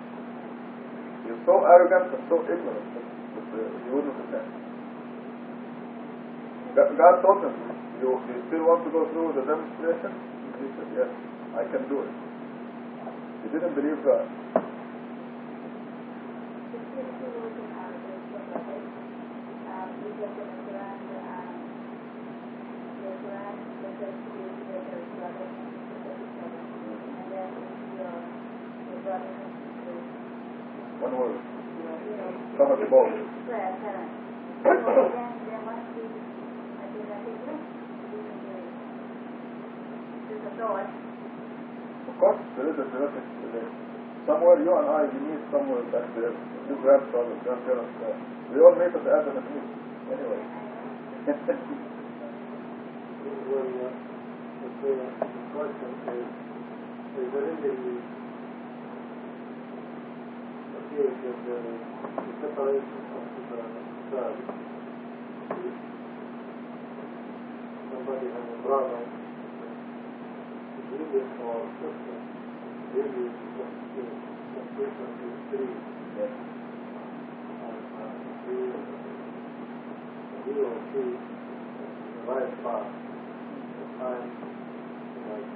He's so arrogant and so ignorant that he wouldn't repent. God told him, you still want to go through the demonstration? He said, yes, I can do it. He didn't believe God. One word. Some of the both. Of course, there is a genetic today. Somewhere you and I, we meet somewhere back there. Your grandfather, grandparents, we all meet at Adam and Eve. Anyway. The question is there any case of the separation of the child? Somebody has a brother, really or sister, really is three. Yes. And he or she the right path. Time like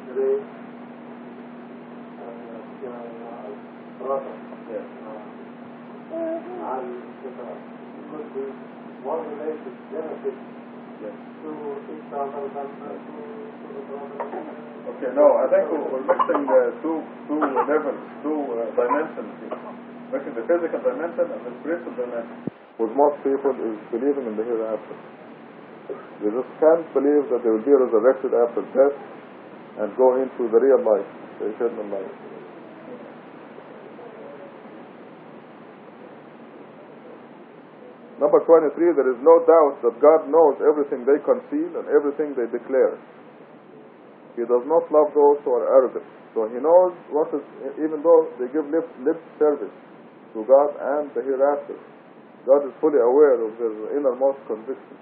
today brother. Yes. And could be one related genesis Yes. to each other than to the brother. Okay, no, I think we're mixing two levels, two dimensions here. Mixing the physical dimension and the spiritual dimension. With most people is believing in the hereafter. They just can't believe that they will be resurrected after death and go into the real life, the eternal life. Number 23, there is no doubt that God knows everything they conceal and everything they declare. He does not love those who are arrogant. So he knows what is, even though they give lip service to God and the hereafter, God is fully aware of their innermost convictions.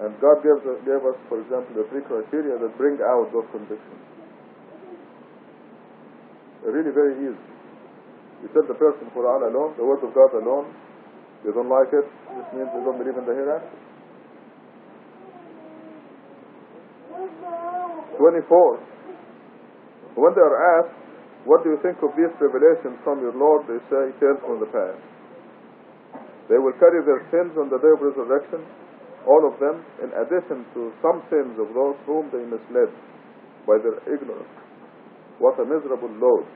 And God gave us, for example, the 3 criteria that bring out those convictions. They're really very easy. You set the person Quran alone, the Word of God alone. You don't like it, this means you don't believe in the hereafter. 24. When they are asked, what do you think of these revelations from your Lord? They say, tales from the past. They will carry their sins on the day of resurrection, all of them, in addition to some sins of those whom they misled by their ignorance. What a miserable load.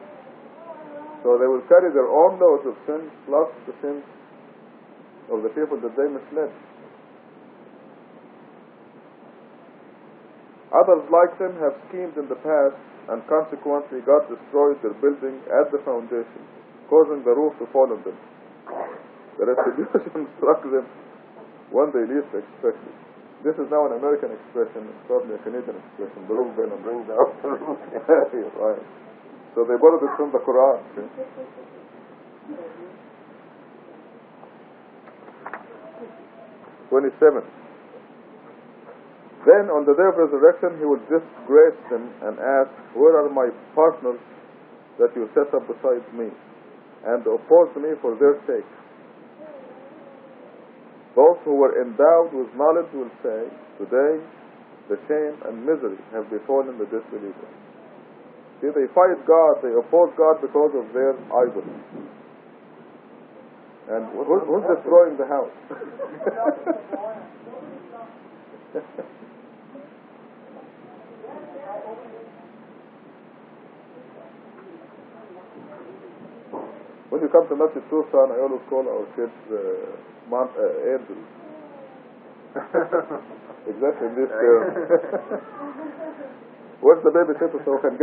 So they will carry their own loads of sin plus the sins of the people that they misled. Others like them have schemed in the past, and consequently God destroyed their building at the foundation, causing the roof to fall on them. The retribution struck them when they least expected. This is now an American expression, it's probably a Canadian expression. The roof gonna bring down the roof. Right. So they borrowed it from the Quran. See? 27. Then on the day of resurrection he will disgrace them and ask, where are my partners that you set up beside me and opposed me for their sake? Those who were endowed with knowledge will say, today the shame and misery have befallen the disbelievers. See, they fight God, they oppose God because of their idols. And who's destroying the house? When you come to Masjid Tucson, I always call our kids angels. Exactly in this term. Where's the babysitter so we can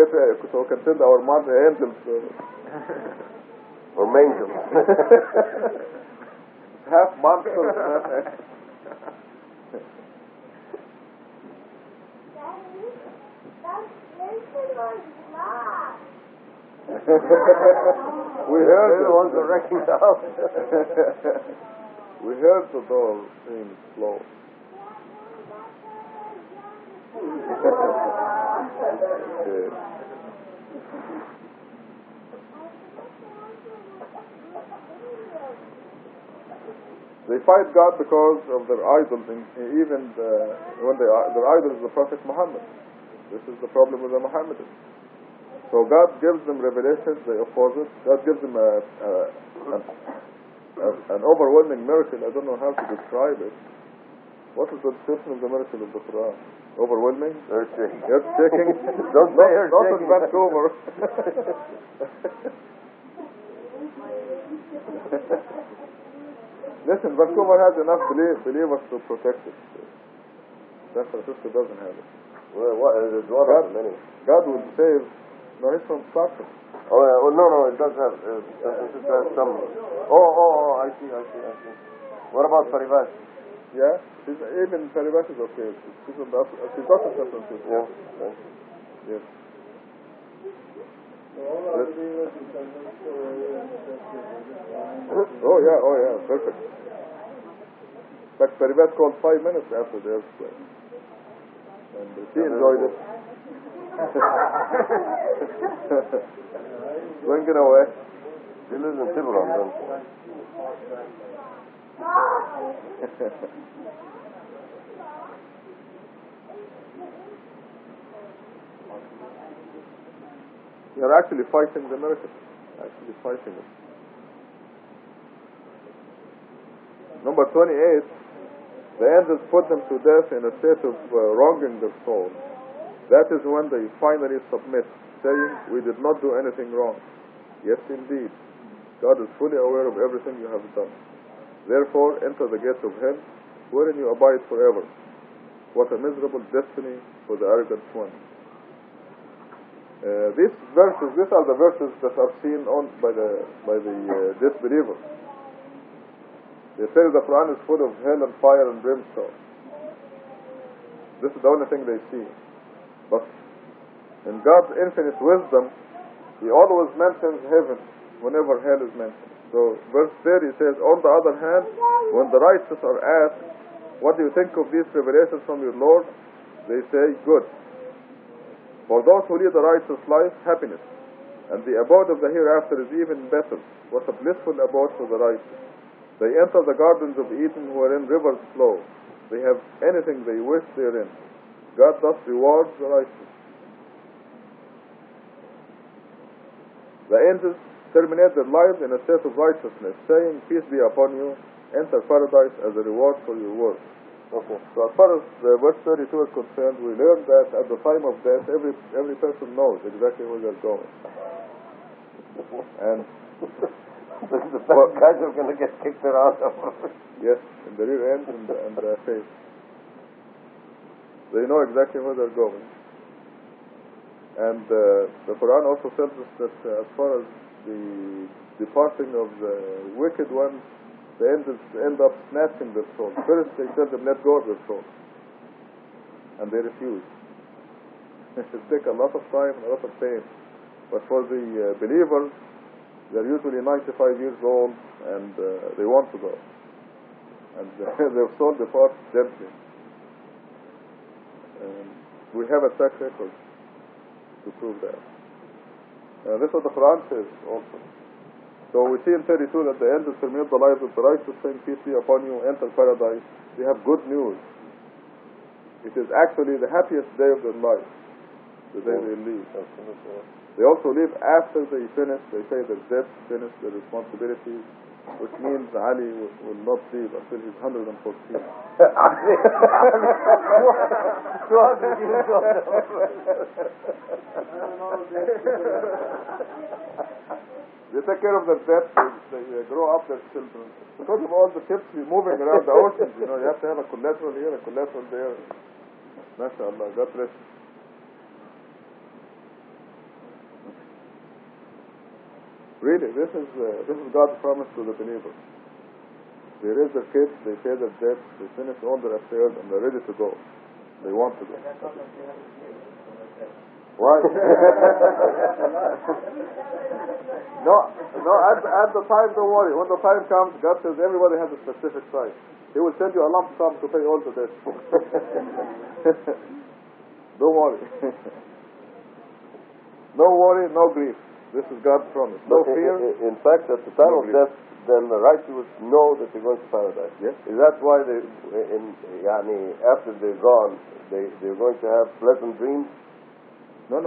send our angels? Or mangels. Half monsters. We heard They're the ones who are wrecking the house. We heard the door being slow. Okay. They fight God because of their idols, and even when their idol is the Prophet Muhammad. This is the problem with the Mohammedans. So God gives them revelations, they oppose it. God gives them an overwhelming miracle. I don't know how to describe it. What is the description of the miracle of the Quran? Overwhelming? Earth-shaking. Earth-shaking? Don't say Not in earth-shaking. Vancouver. Listen, Vancouver has enough believers to protect it. San Francisco doesn't have it. Well, what is one of the many? God will save. No, he's from Stockton. Oh, yeah. Well, no, it does have. San Francisco has some. Oh, I see. What about Paribas? Yeah, even Paribas is okay. She's not in San Francisco. Yeah. Yes. Oh yeah, perfect. But Paribas called 5 minutes after the earthquake. And she enjoyed it. Swinging away. She lives in Tiburon, don't You're actually fighting the miracle. Actually fighting it. Number 28, the angels put them to death in a state of wronging their soul. That is when they finally submit, saying, we did not do anything wrong. Yes, indeed. God is fully aware of everything you have done. Therefore, enter the gates of hell, wherein you abide forever. What a miserable destiny for the arrogant one. These are the verses that are seen on by the disbelievers. They say the Quran is full of hell and fire and brimstone. This is the only thing they see. But in God's infinite wisdom, He always mentions heaven whenever hell is mentioned. So verse 30 says, on the other hand, when the righteous are asked, what do you think of these revelations from your Lord? They say, good. For those who lead a righteous life, happiness. And the abode of the hereafter is even better. What a blissful abode for the righteous. They enter the gardens of Eden wherein rivers flow. They have anything they wish therein. God thus rewards the righteous. The angels terminate their lives in a state of righteousness, saying, peace be upon you, enter paradise as a reward for your work. Okay. So as far as verse 32 is concerned, we learn that at the time of death, every person knows exactly where they're going. And The bad guys are going to get kicked around. yes, in the rear end and the face. They know exactly where they're going. And the Quran also tells us that as far as the departing of the wicked ones, they end up snatching their soul. First they tell them, let go of their soul. And they refuse. It will take a lot of time and a lot of pain. But for the believers, they're usually 95 years old and they want to go. And their soul departs gently. We have a track record to prove that. This is what the Quran says also. So we see in 32 that the angels permit the lives of the righteous, saying, peace be upon you, enter paradise. They have good news. It is actually the happiest day of their life, the day they leave. They also leave after they finish. They say their debts, finish their responsibilities, which means Ali will not leave until he's 114. They take care of their debts, they grow up their children. Because of all the ships moving around the oceans, you have to have a collateral here, a collateral there. MashaAllah, God bless you. Really, this is God's promise to the believers. They raise their kids, they pay their debts, they finish all their affairs, and they're ready to go. They want to go. Why? No, at the time, don't worry. When the time comes, God says everybody has a specific time. He will send you a lump sum to pay all the debts. Don't worry. No worry, no grief. This is God's promise. No fear. In fact, at the time of death, then the righteous know that they're going to paradise. Yes. Is that why after they're gone, they're going to have pleasant dreams? No.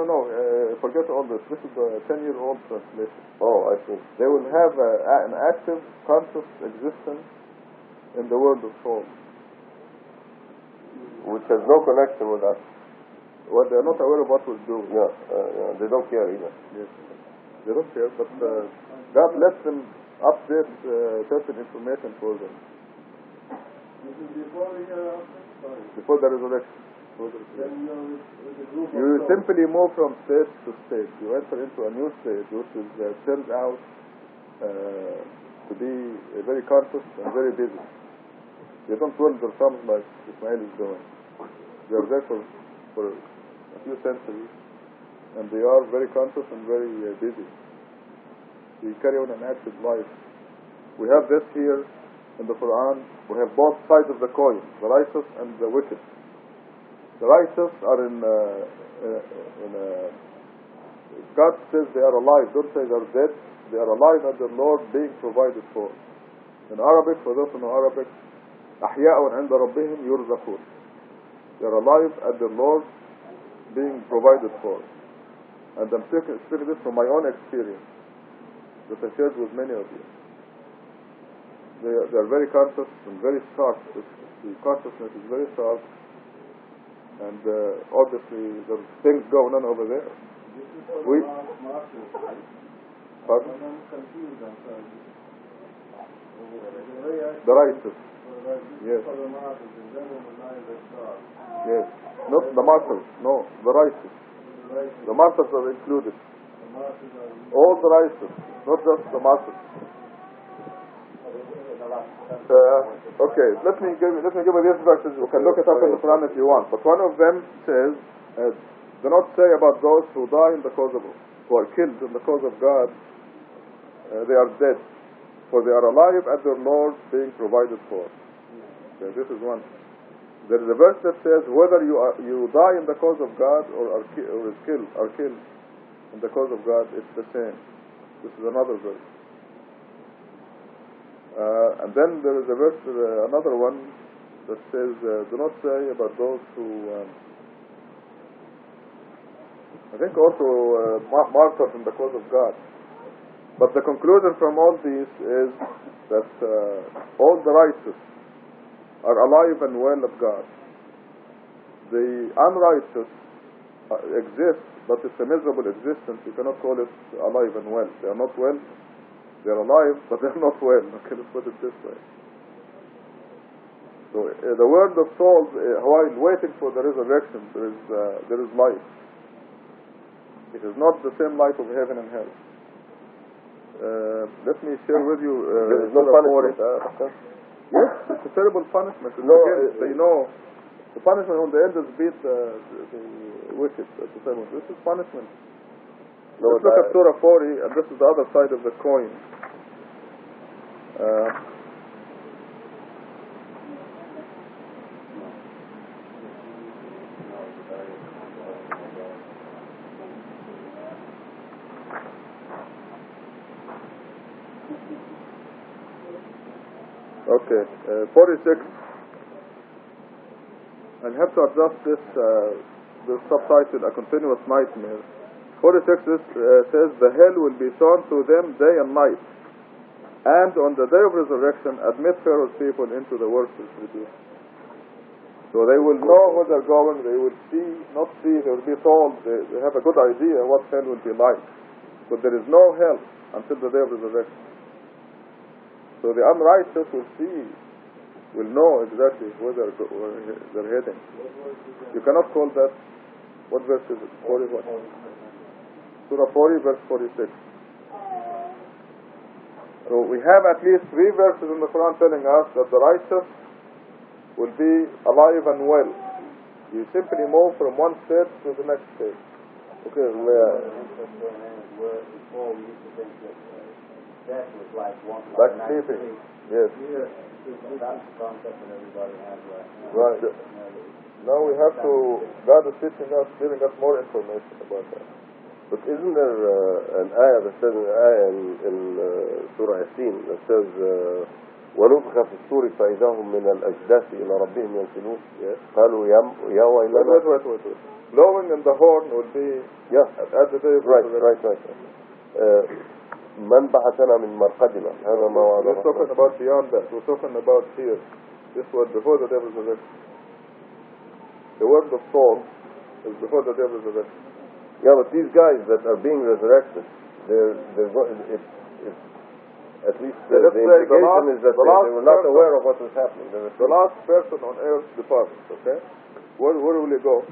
Forget all this. This is the 10-year-old translation. Oh, I see. They will have an active, conscious existence in the world of souls. Which has no connection with us. Well, they are not aware of what we're doing. Yeah, they don't care either. Yes. They don't care, but God lets them update certain information for them. This is before the hereafter? Before the resurrection. Then you're with a group You of simply move from stage to stage. You enter into a new stage, which is turned out to be very conscious and very busy. They don't twirl their thumbs like Ismail is doing. They are there for a few centuries, and they are very conscious and very busy. They carry on an active life. We have this here in the Quran. We have both sides of the coin, the righteous and the wicked. The righteous are God says they are alive. Don't say they are dead. They are alive and the Lord being provided for. In Arabic, for those who know Arabic, أحياء عند ربهم يرزقون. They are alive and the Lord being provided for. And I'm speaking this from my own experience that I shared with many of you. They are very conscious and very sharp. The consciousness is very sharp. And obviously there's things going on over there. This is for the masters, right? Pardon? I'm confused, I'm sorry. The righteous. Yes. For the masters, and then in the night they start. Yes. Not the masters. No, the righteous. The masters are included. The masters are All the righteous, not just the masters. Okay, let me give you these verses. You can look it up in the Quran if you want. But one of them says, do not say about those who die in the cause of, who are killed in the cause of God, they are dead. For they are alive and their Lord being provided for. Okay, this is one. There is a verse that says, whether you die in the cause of God or are killed in the cause of God, it's the same. This is another verse. And then there is a verse, another one that says, do not say about those who, I think also martyred in the cause of God. But the conclusion from all these is that all the righteous are alive and well of God. The unrighteous exist, but it's a miserable existence. You cannot call it alive and well. They are not well. They are alive, but they are not well. Okay, let's put it this way. So the world of souls, while waiting for the resurrection, there is life. It is not the same life of heaven and hell. Let me share with you. There is no punishment. Yes, it's a terrible punishment. They know the punishment on the end is beat the wicked. This is punishment. No, Let's look at Surah 40, and this is the other side of the coin. Okay, 46. I have to adjust this subtitle, A Continuous Nightmare. 46 says, the hell will be shown to them day and night, and on the day of resurrection admit Pharaoh's people into the worst retribution. So they will know where they're going, they will see, they will be told, they have a good idea what hell will be like. But there is no hell until the day of resurrection. So the unrighteous will know exactly where they're heading. You cannot call that, what verse is it? 41. Surah 40, verse 46. So we have at least 3 verses in the Quran telling us that the righteous will be alive and well. You simply move from one state to the next state. Okay, before we used to think that death was like one like sleeping. Yes. That's the concept that everybody has right now. Right. Now we have to, God is teaching us, giving us more information about that. But isn't there an ayah that says, in Surah Yasin that says, ونفخ في الصور فإذا هم من الأجداث إلى ربهم ينسلون. قالوا يا ويلنا. Wait. Blowing in the horn will be at the day of right. من بعثنا من مرقدنا. هذا ما وعد. We're talking about beyond that. We're talking about here. This was before the devil's resurrection. The world of soul is before the devil's resurrection. Yeah, but these guys that are being resurrected, they're going. At least the implication is that they were not aware of what was happening. The last person on earth departs. Okay, where will he go?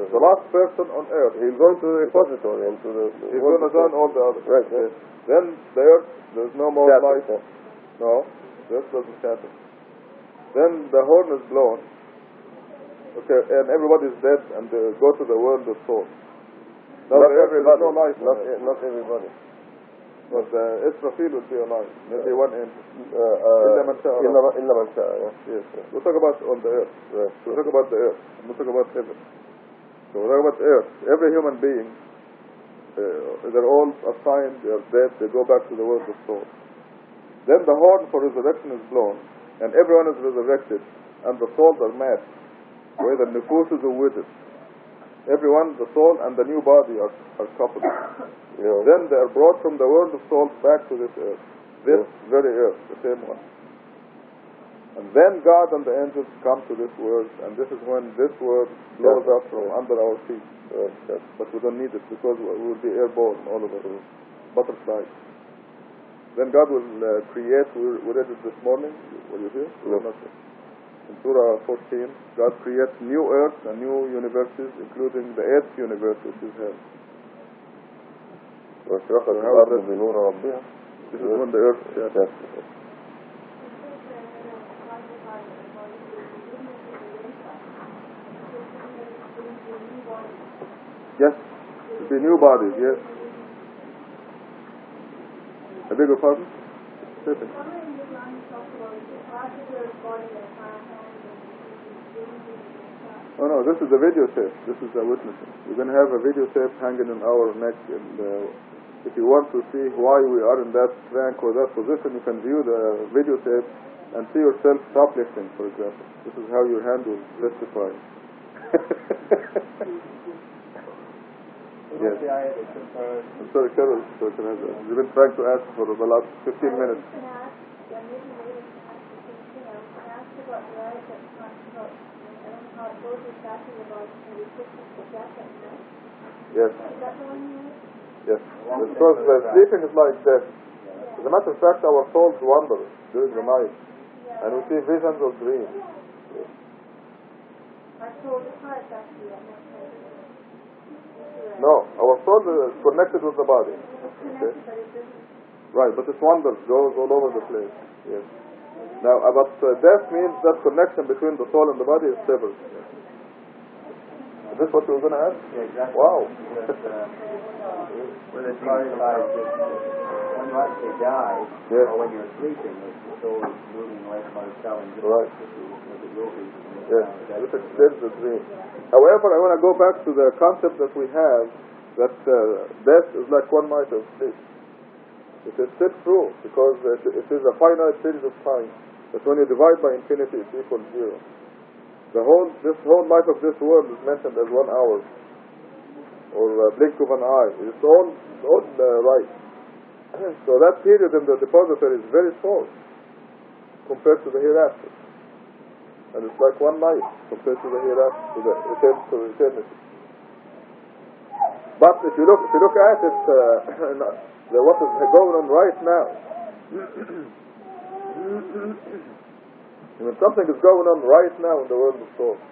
The last person on earth. He's going to the repository and to the. He's going to join all the others. Right. Okay. Then the earth, there's no more life. No, the earth doesn't happen. Then the horn is blown. Okay, and everybody's dead, and they go to the world of souls. Not everybody. No life. Not everybody. But Israfil will be alive. Maybe one end. إلا من شاء. Yes. We'll talk about on the earth. Right. We'll talk about the earth. We'll talk about heaven. So we'll talk about earth. Every human being, they're all assigned, they're dead, they go back to the world of souls. Then the horn for resurrection is blown, and everyone is resurrected, and the souls are matched, where the nufuses are with it. Everyone, the soul and the new body are coupled. Then they are brought from the world of souls back to this earth. This very earth, the same one. And then God and the angels come to this world, and this is when this world blows up from under our feet. But we don't need it, because we will be airborne all over the butterflies. Then God will create, we read it this morning, were you here? No. In Surah 14, God creates new earth and new universes, including the 8th universe, which is hell. واشرقت الأرض بنور ربها. This is when the earth shatters. Yes, it will be new bodies, yes. I beg your pardon? Oh no, this is the videotape. This is the witnessing. We're going to have a videotape hanging in our neck, and if you want to see why we are in that rank or that position, you can view the videotape and see yourself shoplifting, for example. This is how your hand will testify. Yes. I'm sorry, Carol. You've been trying to ask for the last 15 minutes. what the ayah that talks about, I don't know how it goes exactly about the restrictions for death at night. Yes. Is that the one you use? Yes. Because sleeping is like death. As a matter of fact, our souls wander during the night, and we see visions or dreams. Our soul departs actually at night. No, our soul is connected with the body. It's connected, but it doesn't. Right, but it wanders, goes all over the place. Yes. Now, but death means that connection between the soul and the body is severed. Is this what you were going to ask? Yeah, exactly. Wow. When it's clarified that when once they die, Yes. or when you're sleeping, the soul is moving away from other cells and Right. it will be. Yes, this extends the dream. However, I want to go back to the concept that we have that death is like one night of sleep. It is still true because it is a finite period of time. That when you divide by infinity, it equals zero. This whole life of this world is mentioned as 1 hour or a blink of an eye. It's all right. So that period in the depository is very short compared to the hereafter. And it's like one night compared to the hereafter, to eternity. But if you look at it, what is going on right now, when something is going on right now in the world of souls,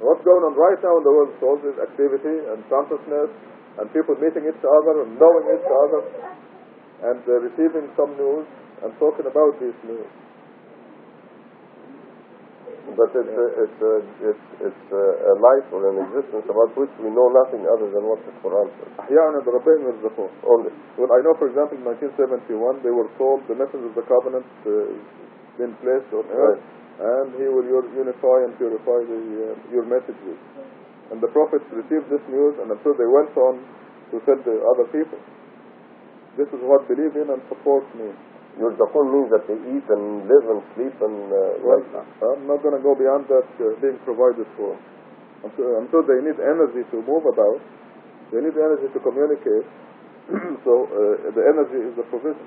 what's going on right now in the world of souls is activity and consciousness and people meeting each other and knowing each other and receiving some news and talking about these news. But it's a life or an existence about which we know nothing other than what the Quran says. أحياء عند ربهم يرزقون. Only. Well, I know, for example, in 1971, they were told the message of the covenant been placed on earth, and He will unify and purify your messages. And the prophets received this news, and I'm sure they went on to tell the other people. This is what believe in and support me. Yurzaqun means that they eat and live and sleep and I'm not going to go beyond that being provided for. I'm sure they need energy to move about. They need energy to communicate. So the energy is the provision.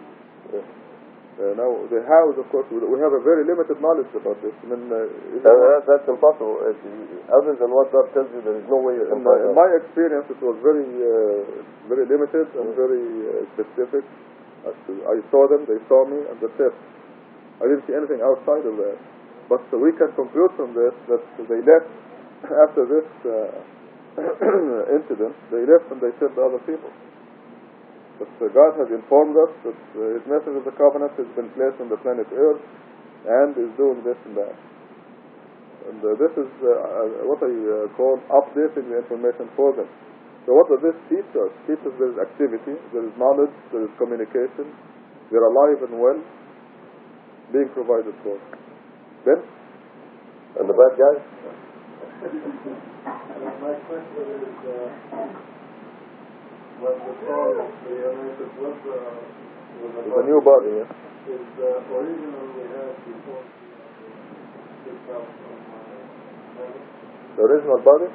Now the how is, of course, we have a very limited knowledge about this. I mean, that's impossible. Other than what God tells you, there is no way you can find in out. my experience, it was very limited and very specific. I saw them, they saw me, and that's it. I didn't see anything outside of that. But we can conclude from this that they left after this incident. They left and they sent the other people. But God has informed us that His message of the covenant has been placed on the planet Earth and is doing this and that. And this is what I call updating the information for them. So what does this teach us? It teaches there is activity, there is knowledge, there is communication, they're alive and well, being provided for. Then? And the bad guys? My question is, when the soul is created, what It's a new body, yeah? is originally had before picked up from heaven? The original body?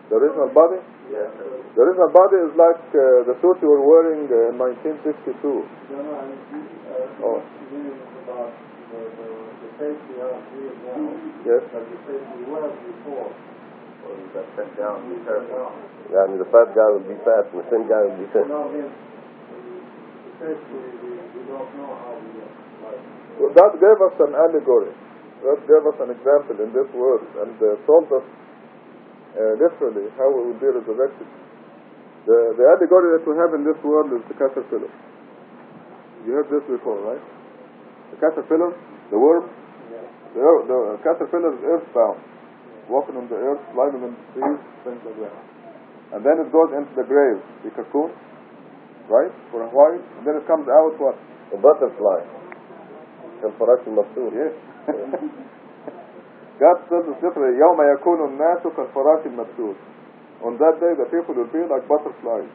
The original body? Yes. The original body is like the suit you were wearing in 1962. No, I'm Oh. reading about the face we have here now, Yes? and the face we were before. Well, you got sent down to be careful. Yeah, I mean, the fat guy would be fat and the thin guy would be thin. No, I mean, the face we don't know how we look like. Well, that gave us an allegory. That gave us an example in this world and told us literally how we will be resurrected. The allegory that we have in this world is the caterpillar. You heard this before, right? The caterpillar, the worm, the caterpillar is earthbound, walking on the earth, climbing on the trees, things like that. And then it goes into the grave, the cocoon, right, for a while, and then it comes out what? The butterfly. كالفراش المبثوث. Yes. God says literally, يوم يكون الناس كالفراش المبثوث. On that day, the people will be like butterflies.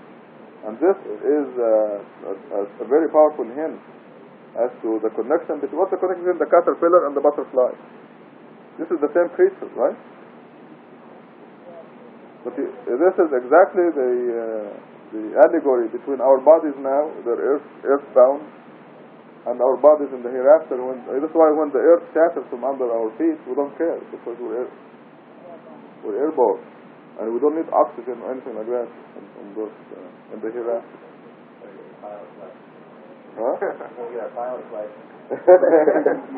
And this is a very powerful hint as to the connection between, what's the connection between the caterpillar and the butterfly? This is the same creature, right? But this is exactly the allegory between our bodies now, they're earthbound, and our bodies in the hereafter. That's why when the earth shatters from under our feet, we don't care because we're airborne, and we don't need oxygen or anything like that in the hereafter. Huh?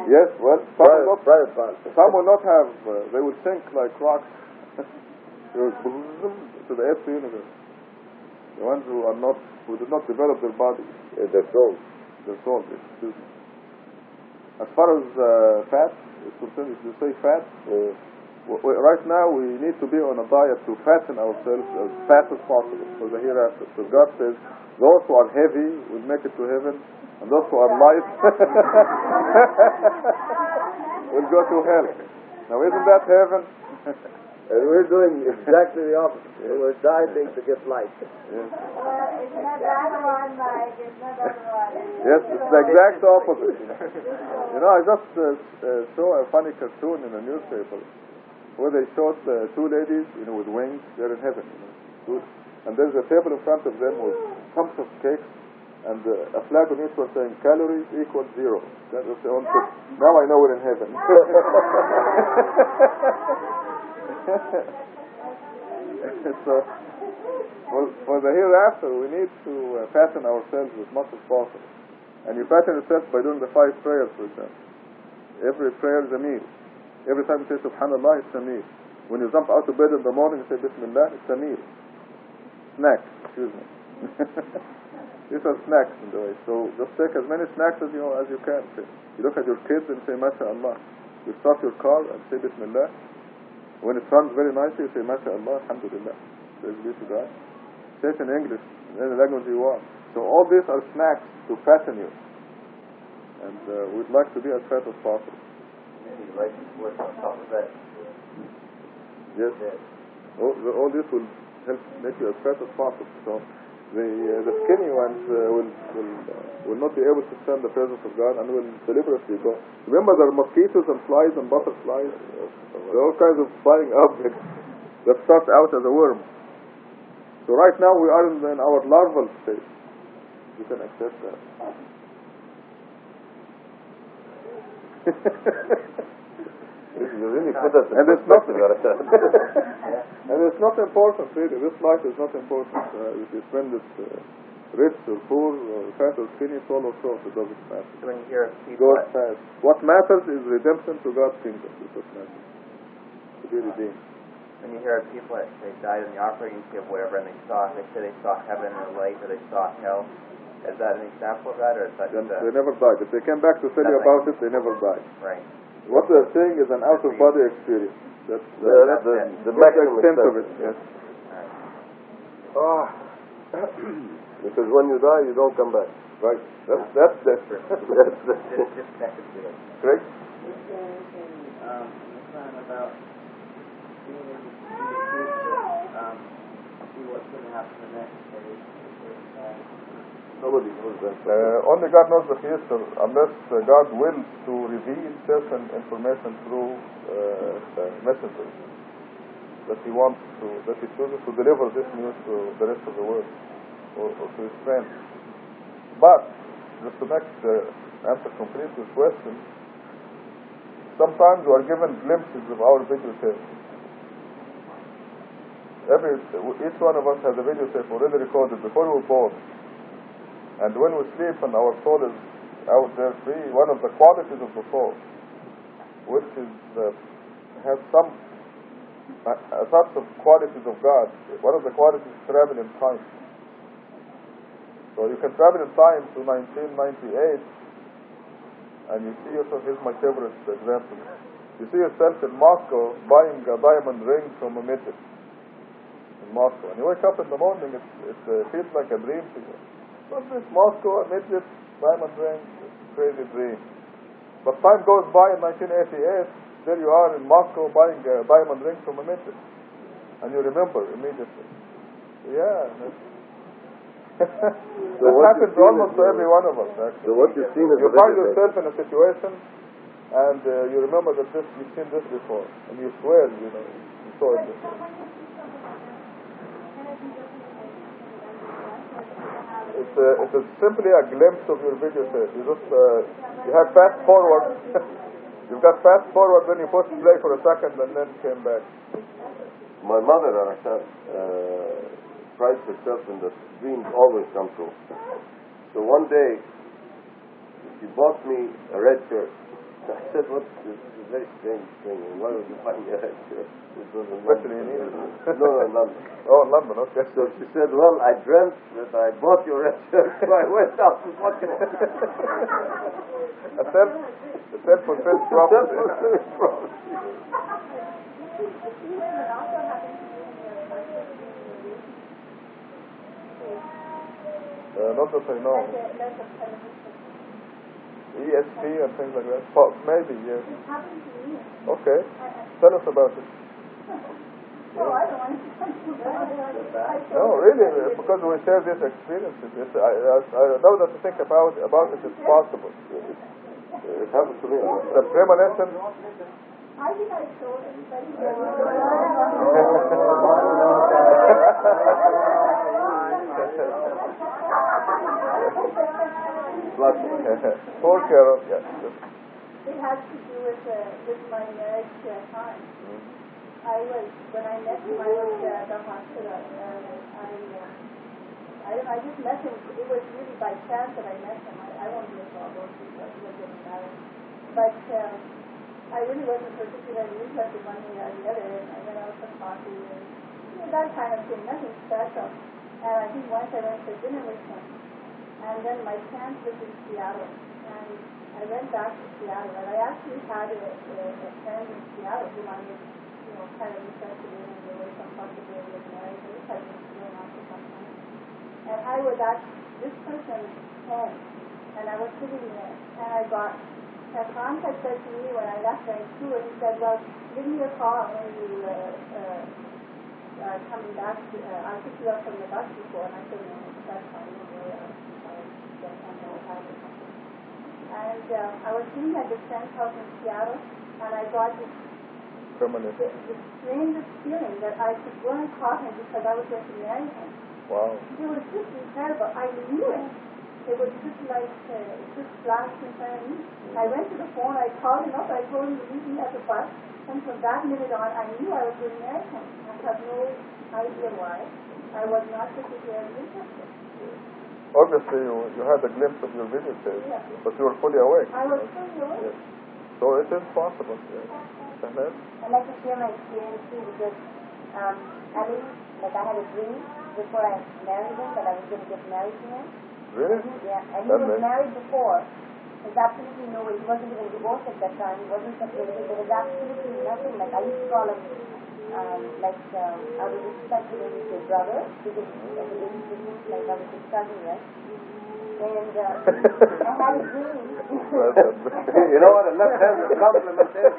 Yes, well, some will not have. They will sink like rocks to the earth universe. The ones who did not develop their bodies, their souls. Their souls. Excuse me. As far as fat is concerned, if you say fat, right now we need to be on a diet to fatten ourselves as fat as possible for the hereafter. So God says, those who are heavy will make it to heaven, and those who are light will go to hell. Now, isn't that heaven? And we're doing exactly the opposite. We're dieting to get light. Yes. Well, it's not that one, Mike. It's not that one. Yes, it's the exact opposite. I just saw a funny cartoon in a newspaper where they showed two ladies, with wings. They're in heaven. And there's a table in front of them with tons of cakes and a flag on it was saying calories equals 0. That was the only thing. Now I know we're in heaven. So, for the hereafter, we need to fatten ourselves as much as possible. And you fatten yourself by doing the 5 prayers, for example. Every prayer is a meal. Every time you say Subhanallah, it's a meal. When you jump out of bed in the morning and say Bismillah, it's a meal. Snack, excuse me. These are snacks in the way. So just take as many snacks as you can. You look at your kids and say MashaAllah. You start your car and say Bismillah. When it runs very nicely, you say MashaAllah, Alhamdulillah. Praise be to God. Say it in English, in any language you want. So all these are snacks to fatten you. And we'd like to be as fat as possible. Maybe like work on top of that. Yes. All this will help make you as fat as possible. So the skinny ones will not be able to stand the presence of God and will deliberately go. Remember, there are mosquitoes and flies and butterflies. There are all kinds of flying objects that start out as a worm. So right now we are in our larval state. You can accept that. You really put us in And it's not perspective. and it's not important really. This life is not important. If you spend it rich or poor or fat or skinny, tall or short, it doesn't matter. So when you hear people, God says, what matters is redemption to God's kingdom. Is what matters. To be redeemed. when you hear people that they died in the operating theater, whatever, and they say they saw heaven or light or they saw hell. Is that an example of that, or is that just They never died. If they came back to tell you about it, they never died. right? What they're saying is an out-of-body experience. That's The the maximum extent of it. Yes. Because when you die, you don't come back. Right. That's desperate. That's Just disconnected to it. Correct? Is there anything about being in the future, see what's going to happen the next day? Nobody knows that. Only God knows the future, unless God wills to reveal certain information through messengers that He wants to, that He chooses to deliver this news to the rest of the world or to His friends. But just to make the answer complete this question, sometimes we are given glimpses of our videotape. Each one of us has a videotape already recorded before we were born. And when we sleep and our soul is out there free, one of the qualities of the soul, which is has some sorts of qualities of God, one of the qualities is travel in time. So you can travel in time to 1998, and you see yourself. Here's my favorite example. You see yourself in Moscow buying a diamond ring from a midget in Moscow, and you wake up in the morning. It feels like a dream to you. What's this? Moscow, a midget, diamond ring, crazy dream. But time goes by in 1988, there you are in Moscow buying a diamond ring from a midget. And you remember immediately. Yeah. So This happens almost to every one of us, actually. So what you've seen is You the find videotape. yourself in a situation and you remember that you've seen this before. And you swear, you saw it before. It is simply a glimpse of your video tape. You just you have fast forward. You've got fast forward, then you push play for a second, and then came back. My mother, prides herself in that dreams always come true. So one day, she bought me a red shirt. I said, "What's this? This is a very strange thing. And why would you buy me a red shirt?" It was in Especially in London. England. No, in London. Oh, in London, okay. So she said, "Well, I dreamt that I bought you a red shirt, so I went out and bought it." A self-fulfilled prophecy. Self-fulfilling prophecy. Not that I know. ESP and things like that. Maybe, yes. Okay. Tell us about it. No, really, because we share these experiences. Now that I think about it, it's possible. It happened to me. The premonition. I think I told everybody. Poor Carol, yes. It has to do with my marriage time. When I met him, I was at the hospital, and I just met him. It was really by chance that I met him. I won't miss all those because he was getting married. But I really wasn't particularly interested one way or the other, and I went out for coffee and that kind of thing, nothing special. And I think once I went to dinner with him, and then my chance was in Seattle, and I went back to Seattle, and I actually had a friend in Seattle whom I was, kind of interested in, and there was some possibility of marriage, and this had been going on for some time. And I was at this person's home, and I was sitting there, and I got, Hassan had said to me when I left Vancouver, he said, well, give me a call when you coming back. I picked you up from the bus before, and I said, no, that's fine. And I was sitting at the friend's house in Seattle, and I got this strangest feeling that I could go and call him because I was going to marry him. Wow. It was just incredible. I knew it. It was just like, just flashed in front of me. I went to the phone, I called him up, I told him to meet me at the bus, and from that minute on, I knew I was going to marry him. I had no idea why. I was not particularly interested. Obviously, you had a glimpse of your video tape, Yeah. but you were fully awake. I was fully awake. Yes. So it is possible. Yes. And then? I'd like to share my experience too because I had a dream before I married him that I was going to get married to him. Really? Yeah, and he was married before. There's absolutely no way. He wasn't even divorced at that time. He wasn't separated. There was absolutely nothing. Like I used to call him, out of respect to him, his brother, because of the business, like I was his cousin, right? And I had a dream. You know what a left-handed compliment is?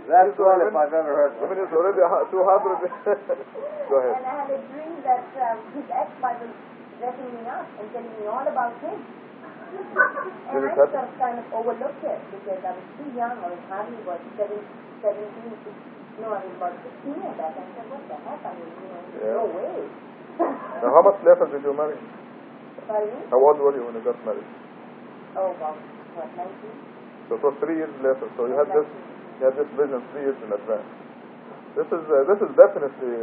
That's one if I've ever heard. I mean, it's already 200. Go ahead. And I had a dream that his ex-wife was dressing me up and telling me all about him. And I sort of kind of overlooked it because I was too young. I was hardly about 17, no, I was about 16 at that time. I said, what the heck? I mean, no way. Now, how much later did you marry? Pardon me? How old were you when you got married? Oh, about, 19? So it was 3 years later. So you had this vision 3 years in advance. This is definitely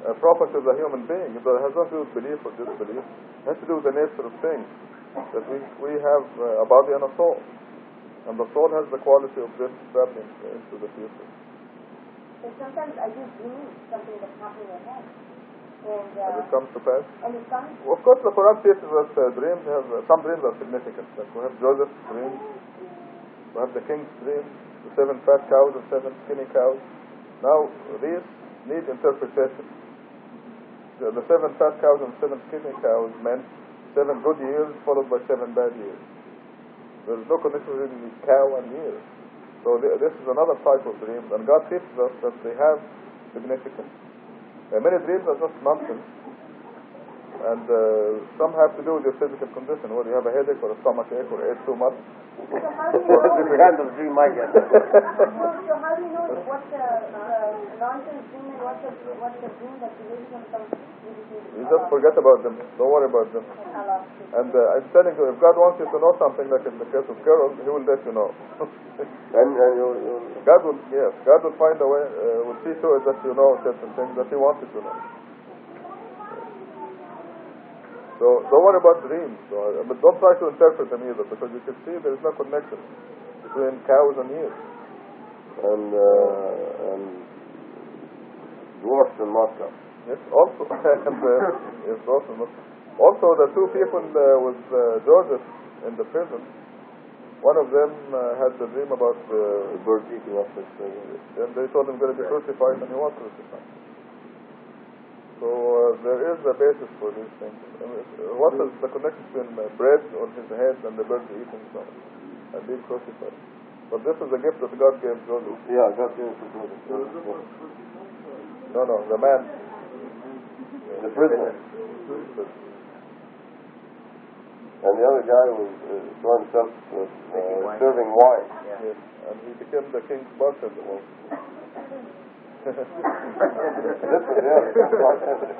a property of the human being. It has nothing to do with belief or disbelief. It has to do with the nature of things. That we have a body and a soul. And the soul has the quality of this traveling into the future. So sometimes I do dream something that's happening ahead. And it comes to pass? And it comes. Of course, the Quran teaches us dreams have, some dreams are significant. Like we have Joseph's dream, we have the king's dream, the 7 fat cows and 7 skinny cows. Now, these need interpretation. The 7 fat cows and 7 skinny cows meant 7 good years followed by 7 bad years. There is no connection between cow and years. So this is another type of dream, and God teaches us that they have significance. Many dreams are just nonsense, and some have to do with your physical condition, whether you have a headache or a stomach ache or ate too much So how do you know? This kind of dream I get. So how do you know what's a nonsense dream and what's a dream that really going to come true? You just forget about them. Don't worry about them. Allah. And I'm telling you, if God wants you to know something, like in the case of Carol, He will let you know. And you God will find a way, will see to it that you know certain things that He wanted to know. So don't worry about dreams, but don't try to interpret them either, because you can see there is no connection between cows and ears. and dwarfs in Moscow. Yes, also, and, yes, also the two people with Joseph in the prison. One of them had the dream about The bird eating up his and they told him going to be crucified, and he was crucified. So there is a basis for these things. I mean, what is the connection between bread on his head and the bird eating from it and being crucified? But this is a gift that God gave Joseph. Yeah, God gave it to Joseph. No, the man. The prisoner. And the other guy was saw himself serving wine. Yes, and he became the king's bartender. This was bartender.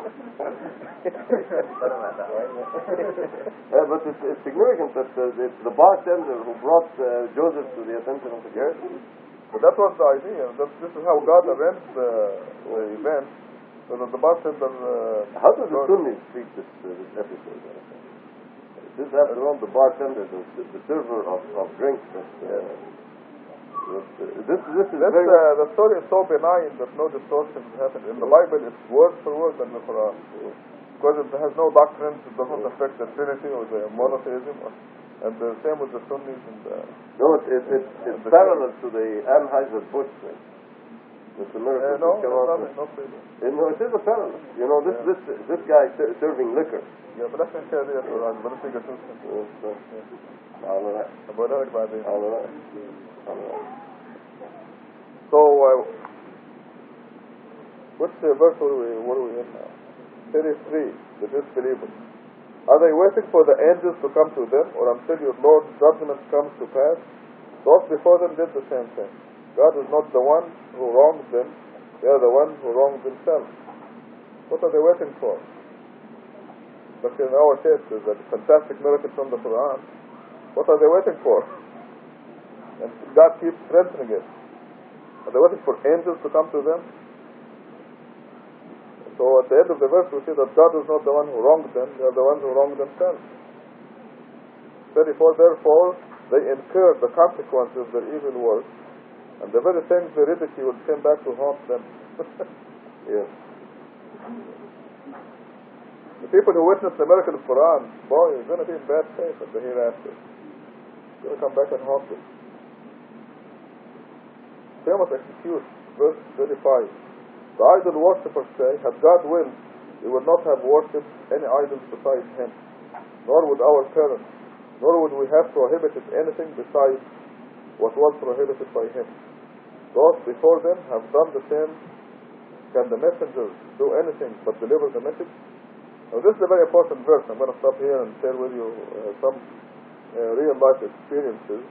Yeah, but it's significant that it's the bartender who brought Joseph to the attention of the guests. But that was the idea. This is how God arranged the event, so that the bartender... How does the Sunnis treat this episode? This, after all, the bartender, the server of drinks. This is very... the story is so benign that no distortions happen. In the Bible, it's word for word in the Quran. Because it has no doctrines, it doesn't affect the Trinity or the monotheism. And the same with the Sunnis and the... No, it's parallel to the Anheuser-Busch thing. It's a miracle. No, not really. No, it is a parallel. You know, this guy serving liquor. Yeah, but that's in Sharia Quran. But it's a system. على رأي. بقولها لك بعدين. على رأي. So, which verse what are we in now? 33, the disbelievers. Are they waiting for the angels to come to them, or until your Lord's judgment comes to pass? Those before them did the same thing. God is not the one who wronged them, they are the one who wronged themselves. What are they waiting for? But in our case, there's a fantastic miracle from the Quran. What are they waiting for? And God keeps strengthening it. Are they waiting for angels to come to them? So at the end of the verse we see that God is not the one who wronged them, they are the ones who wronged themselves. 34, therefore they incurred the consequences of their evil works, and the very things they ridiculed came back to haunt them. Yes. The people who witnessed the miracle of Quran, boy, you're going to be in bad faith at the hereafter. It's going to come back and haunt them. Famous excuse, verse 35. The idol worshippers say, had God willed, we would not have worshipped any idols besides Him, nor would our parents, nor would we have prohibited anything besides what was prohibited by Him. Those before them have done the same. Can the messengers do anything but deliver the message? Now this is a very important verse. I'm going to stop here and share with you some real life experiences.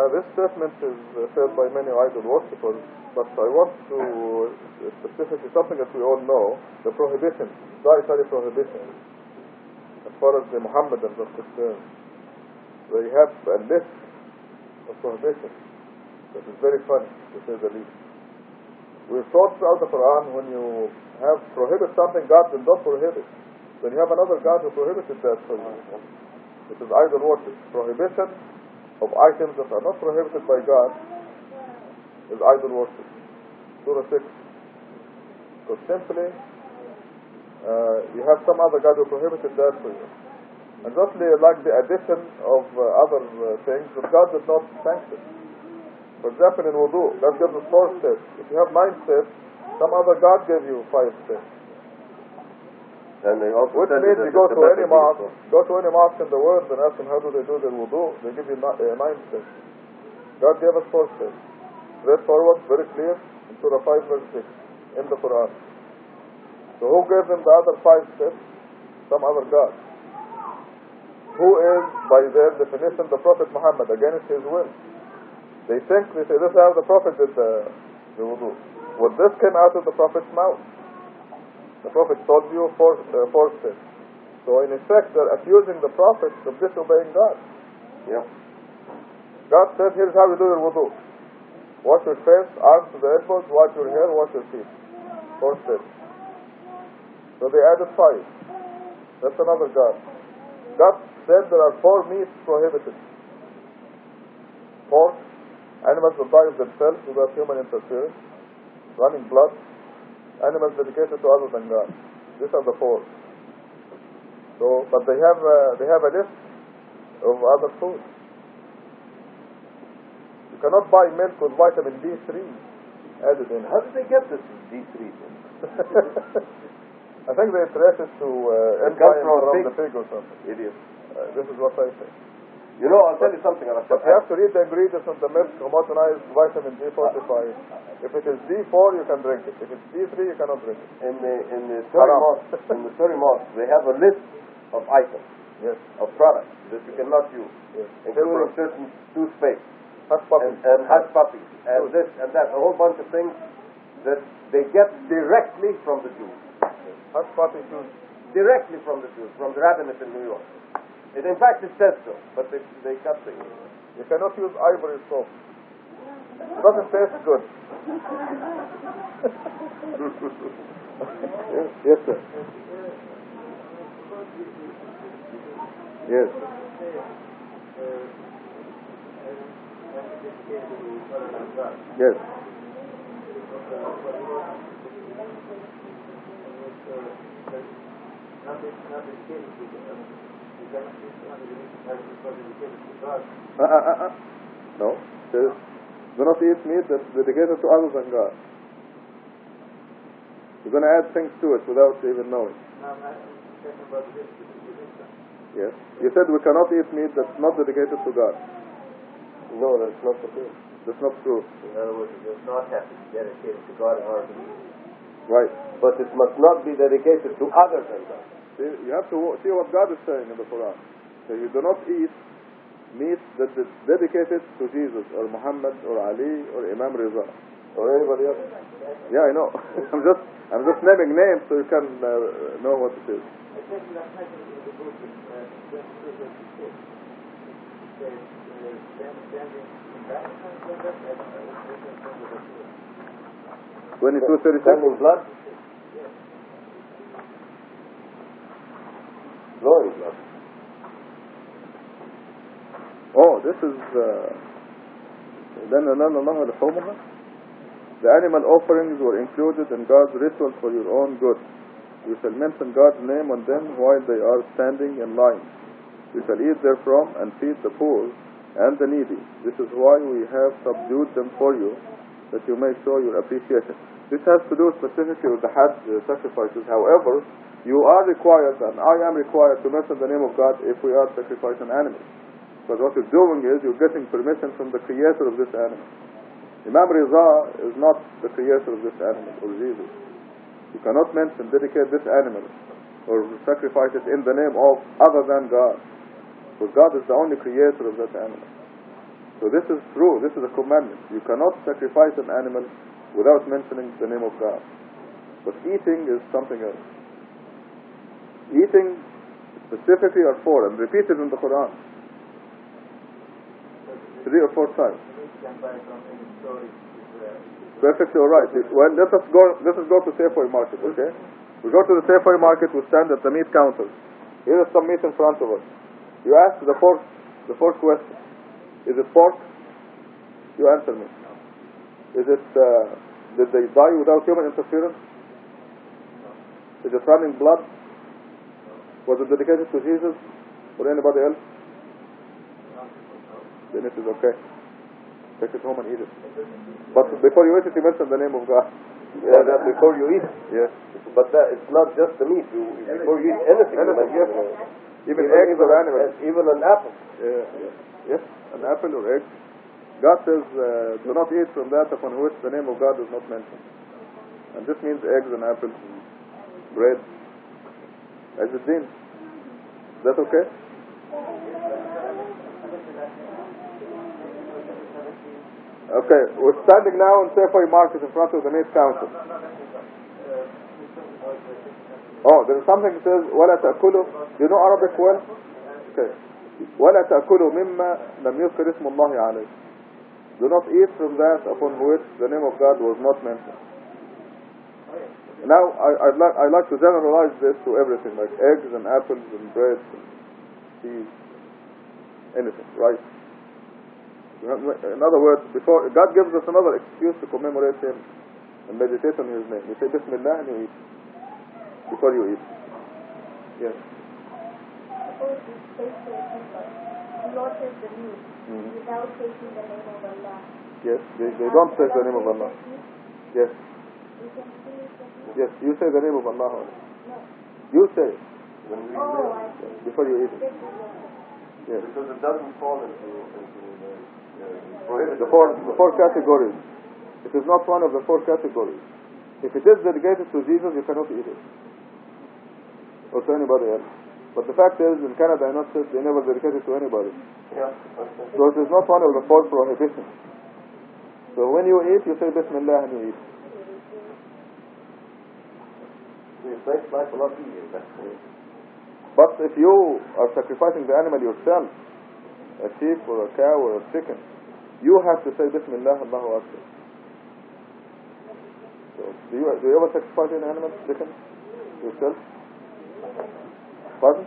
This statement is said by many idol worshippers, but I want to specifically something that we all know, the prohibition, dietary prohibition. As far as the Mohammedans are concerned, they have a list of prohibitions that is very funny, to say the least. We're taught throughout the Quran, when you have prohibit something God did not prohibit, then you have another God who prohibited that for you. This is idol worship. Prohibition of items that are not prohibited by God is idol worship. Surah 6. So simply, you have some other God who prohibited that for you. And just like the addition of other things that God did not sanction. For example, in wudu, God gives us 4 steps. If you have 9 steps, some other God gave you 5 steps. And they also Which means you go to any mosque in the world and ask them how do they do their wudu, they give you 9 steps. God gave us 4 steps. Straightforward, very clear, in Surah 5 verse 6, in the Quran. So who gave them the other 5 steps? Some other God. who is, by their definition, the Prophet Muhammad, against his will. They say, this is how the Prophet did the wudu. Well, this came out of the Prophet's mouth. The Prophet told you, forced it. So in effect, they're accusing the Prophet of disobeying God. Yeah. God said, here's how you do your wudu. Wash your face, arms to the elbows, wash your hair, wash your feet. 4 steps. So they added 5. That's another God. God said there are 4 meats prohibited. Pork, animals that die of themselves without human interference, running blood, animals dedicated to other than God. These are the 4. So, but they have a list of other foods. You cannot buy milk with vitamin D3 added in. How did they get this D3 thing? I think they trace it to enzymes from the pig or something. Idiot. This is what I think. You know, I'll tell you something. But you have to read the ingredients of the milk, homogenized vitamin D45. If it is D4, you can drink it. If it's D3, you cannot drink it. In the Surrey Mosque, they have a list of items, yes, of products that you cannot use, yes, including certain toothpaste hush puppies, and hush puppies, and this and that, a whole bunch of things that they get directly from the Jews. Hush puppies, Directly from the Jews, from the rabbinate in New York. And in fact, it says so, but they cut things. you cannot use ivory soap. It doesn't taste good. Yes, sir. Yes. Yes. No. Says, do not eat meat that's dedicated to other than God. You're going to add things to it without even knowing. Yes. You said we cannot eat meat that's not dedicated to God. No, that's not the truth. That's not true. In other words, it does not have to be dedicated to God in order to eat. Right. But it must not be dedicated to other than God. See, you have to see what God is saying in the Quran. So you do not eat meat that is dedicated to Jesus or Muhammad or Ali or Imam Riza Or anybody else. Yeah, I know. I'm just naming names so you can know what it is. Standing blood? Flowing blood. Oh, this is لأن نال الله لحومها. The animal offerings were included in God's ritual for your own good. You shall mention God's name on them while they are standing in line. You shall eat therefrom and feed the poor and the needy. This is why we have subdued them for you, that you may show your appreciation. This has to do specifically with the Hajj sacrifices. However, you are required, and I am required, to mention the name of God if we are sacrificing animals. Because what you're doing is you're getting permission from the creator of this animal. Imam Riza is not the creator of this animal, or Jesus. You cannot mention, dedicate this animal, or sacrifice it in the name of other than God. Because God is the only creator of that animal. So this is true, this is a commandment. You cannot sacrifice an animal without mentioning the name of God. But eating is something else. Eating specifically are 4 and repeated in the Quran 3 or 4 times. Perfectly alright. Well, let us go to Safeway Market, okay? We go to the Safeway Market, we stand at the meat counter. Here is some meat in front of us. You ask the fourth question. Is it pork? You answer me. Is it, did they die without human interference? Is it running blood? Was it dedicated to Jesus or anybody else? Then it is okay. Take it home and eat it. But before you eat it, you mention the name of God. Yeah, that before you eat. Yes. But that, it's not just the meat. Before you eat anything, Yes. Even eggs or animals. Even an apple. Yes, an apple or egg. God says, do not eat from that upon which the name of God is not mentioned. And this means eggs and apples and bread. As it means. Is that okay? Okay, we're standing now in Safeway Market in front of the Meat Council. Oh, there's something that says ولا تأكلوا. Do you know Arabic well? Okay. ولا تأكلوا مما لم يذكر اسم الله عليه. Do not eat from that upon which the name of God was not mentioned. Now, I'd like to generalize this to everything, like eggs and apples and bread and cheese, anything, right? In other words, before God gives us another excuse to commemorate Him and meditate on His name. You say Bismillah and you eat before you eat. Yes. Suppose we say to a people, slaughters the meat without taking the name of Allah. Yes, they don't say the name of Allah. Yes. You can see it. Yes, you say the name of Allah. No. You say it Oh, I see. before you eat it. Yes. Because it doesn't fall into prohibited. The four categories. It is not one of the four categories. If it is dedicated to Jesus, you cannot eat it. Or to anybody else. But the fact is, in Canada and United States, they never dedicated to anybody. Yeah. So it is not one of the four prohibitions. So when you eat, you say Bismillah and you eat. It makes life a lot easier. But if you are sacrificing the animal yourself, a sheep or a cow or a chicken, you have to say Bismillah, Allahu Akbar. So do you ever sacrifice an animal, chicken, yourself? Pardon?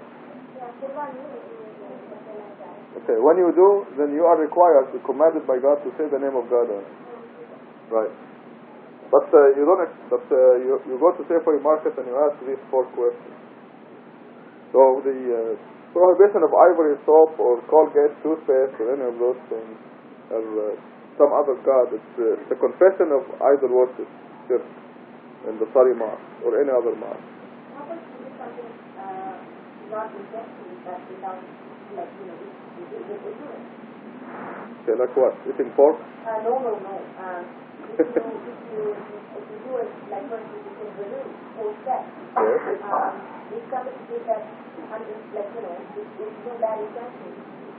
Okay, when you do, then you are required, commanded by God to say the name of God. Right. But you don't. You go to Safeway Market and you ask these four questions. So the prohibition of ivory soap or Colgate toothpaste or any of those things, or some other god, it's a confession of idol worship, shirk, in the Sari Mosque or any other mosque. How about something not intentionally, but without, like, with ignorance? Okay, like what? Eating pork? No. If you do it, like for instance, you can remove 4 steps. Yes. If somebody did that, it's no bad intention,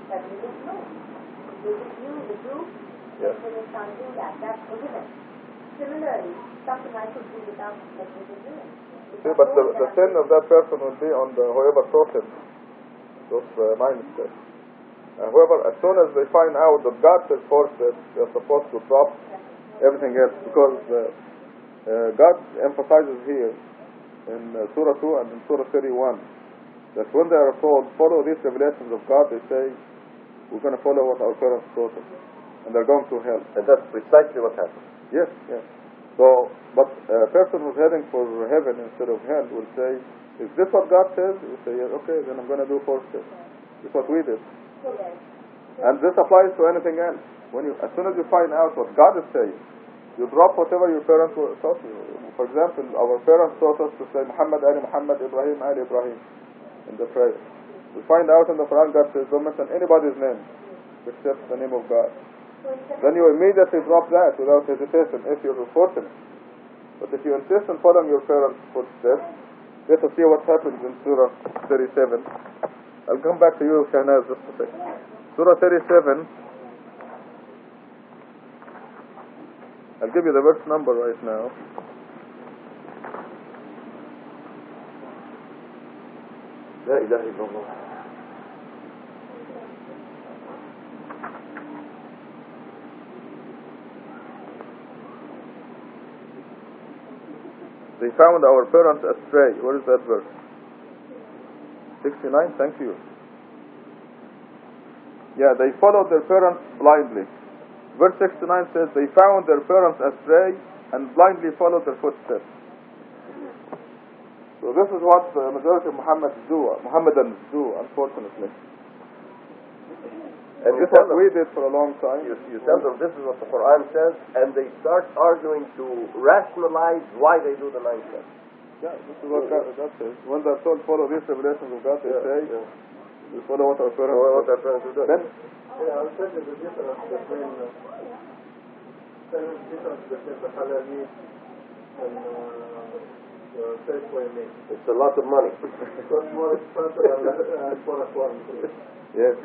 but we don't know. If it's you, the group, Yes. then you can't do that. That's forgiven. Similarly, something I could do without what we were doing. See, but the sin of that person will be on whoever taught him those mindsets. However, as soon as they find out that God has forced it, they're supposed to drop everything else, because God emphasizes here in Surah 2 and in Surah 31 that when they are told, follow these revelations of God, they say, we're going to follow what our parents taught us, and they're going to hell. And that's precisely what happened. Yes. So, but a person who's heading for heaven instead of hell will say, is this what God says? You say, yeah, okay, then I'm going to do 4 steps. This is what we did. And this applies to anything else. As soon as you find out what God is saying, you drop whatever your parents taught you. For example, our parents taught us to say Muhammad Ali Muhammad, Ibrahim Ali Ibrahim in the prayer. We find out in the Quran God says don't mention anybody's name except the name of God. Then you immediately drop that without hesitation if you're fortunate. But if you insist on following your parents' footsteps, let us see what happens in Surah 37. I'll come back to you, Shahnaz, just a second. Surah 37. I'll give you the verse number right now. La ilaha illallah. They found our parents astray. Where is that verse? 69, thank you. Yeah, they followed their parents blindly. Verse 69 says, they found their parents astray and blindly followed their footsteps. So this is what the majority of Muhammadans do, unfortunately. And this is what we did for a long time. You tell them this is what the Quran says, and they start arguing to rationalize why they do the 9 steps. Yeah, this is what God says. When they're told follow these revelations of God, they say, we follow what our parents do. Then, I'll tell you the difference between the Halalite and the Safeway meat. It's a lot of money. It was more expensive than Bonaparte. Yes.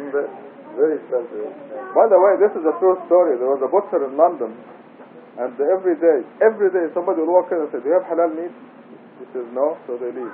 Very expensive. By the way, this is a true story. There was a butcher in London, and every day somebody will walk in and say, "Do you have halal meat?" He says, "No," so they leave.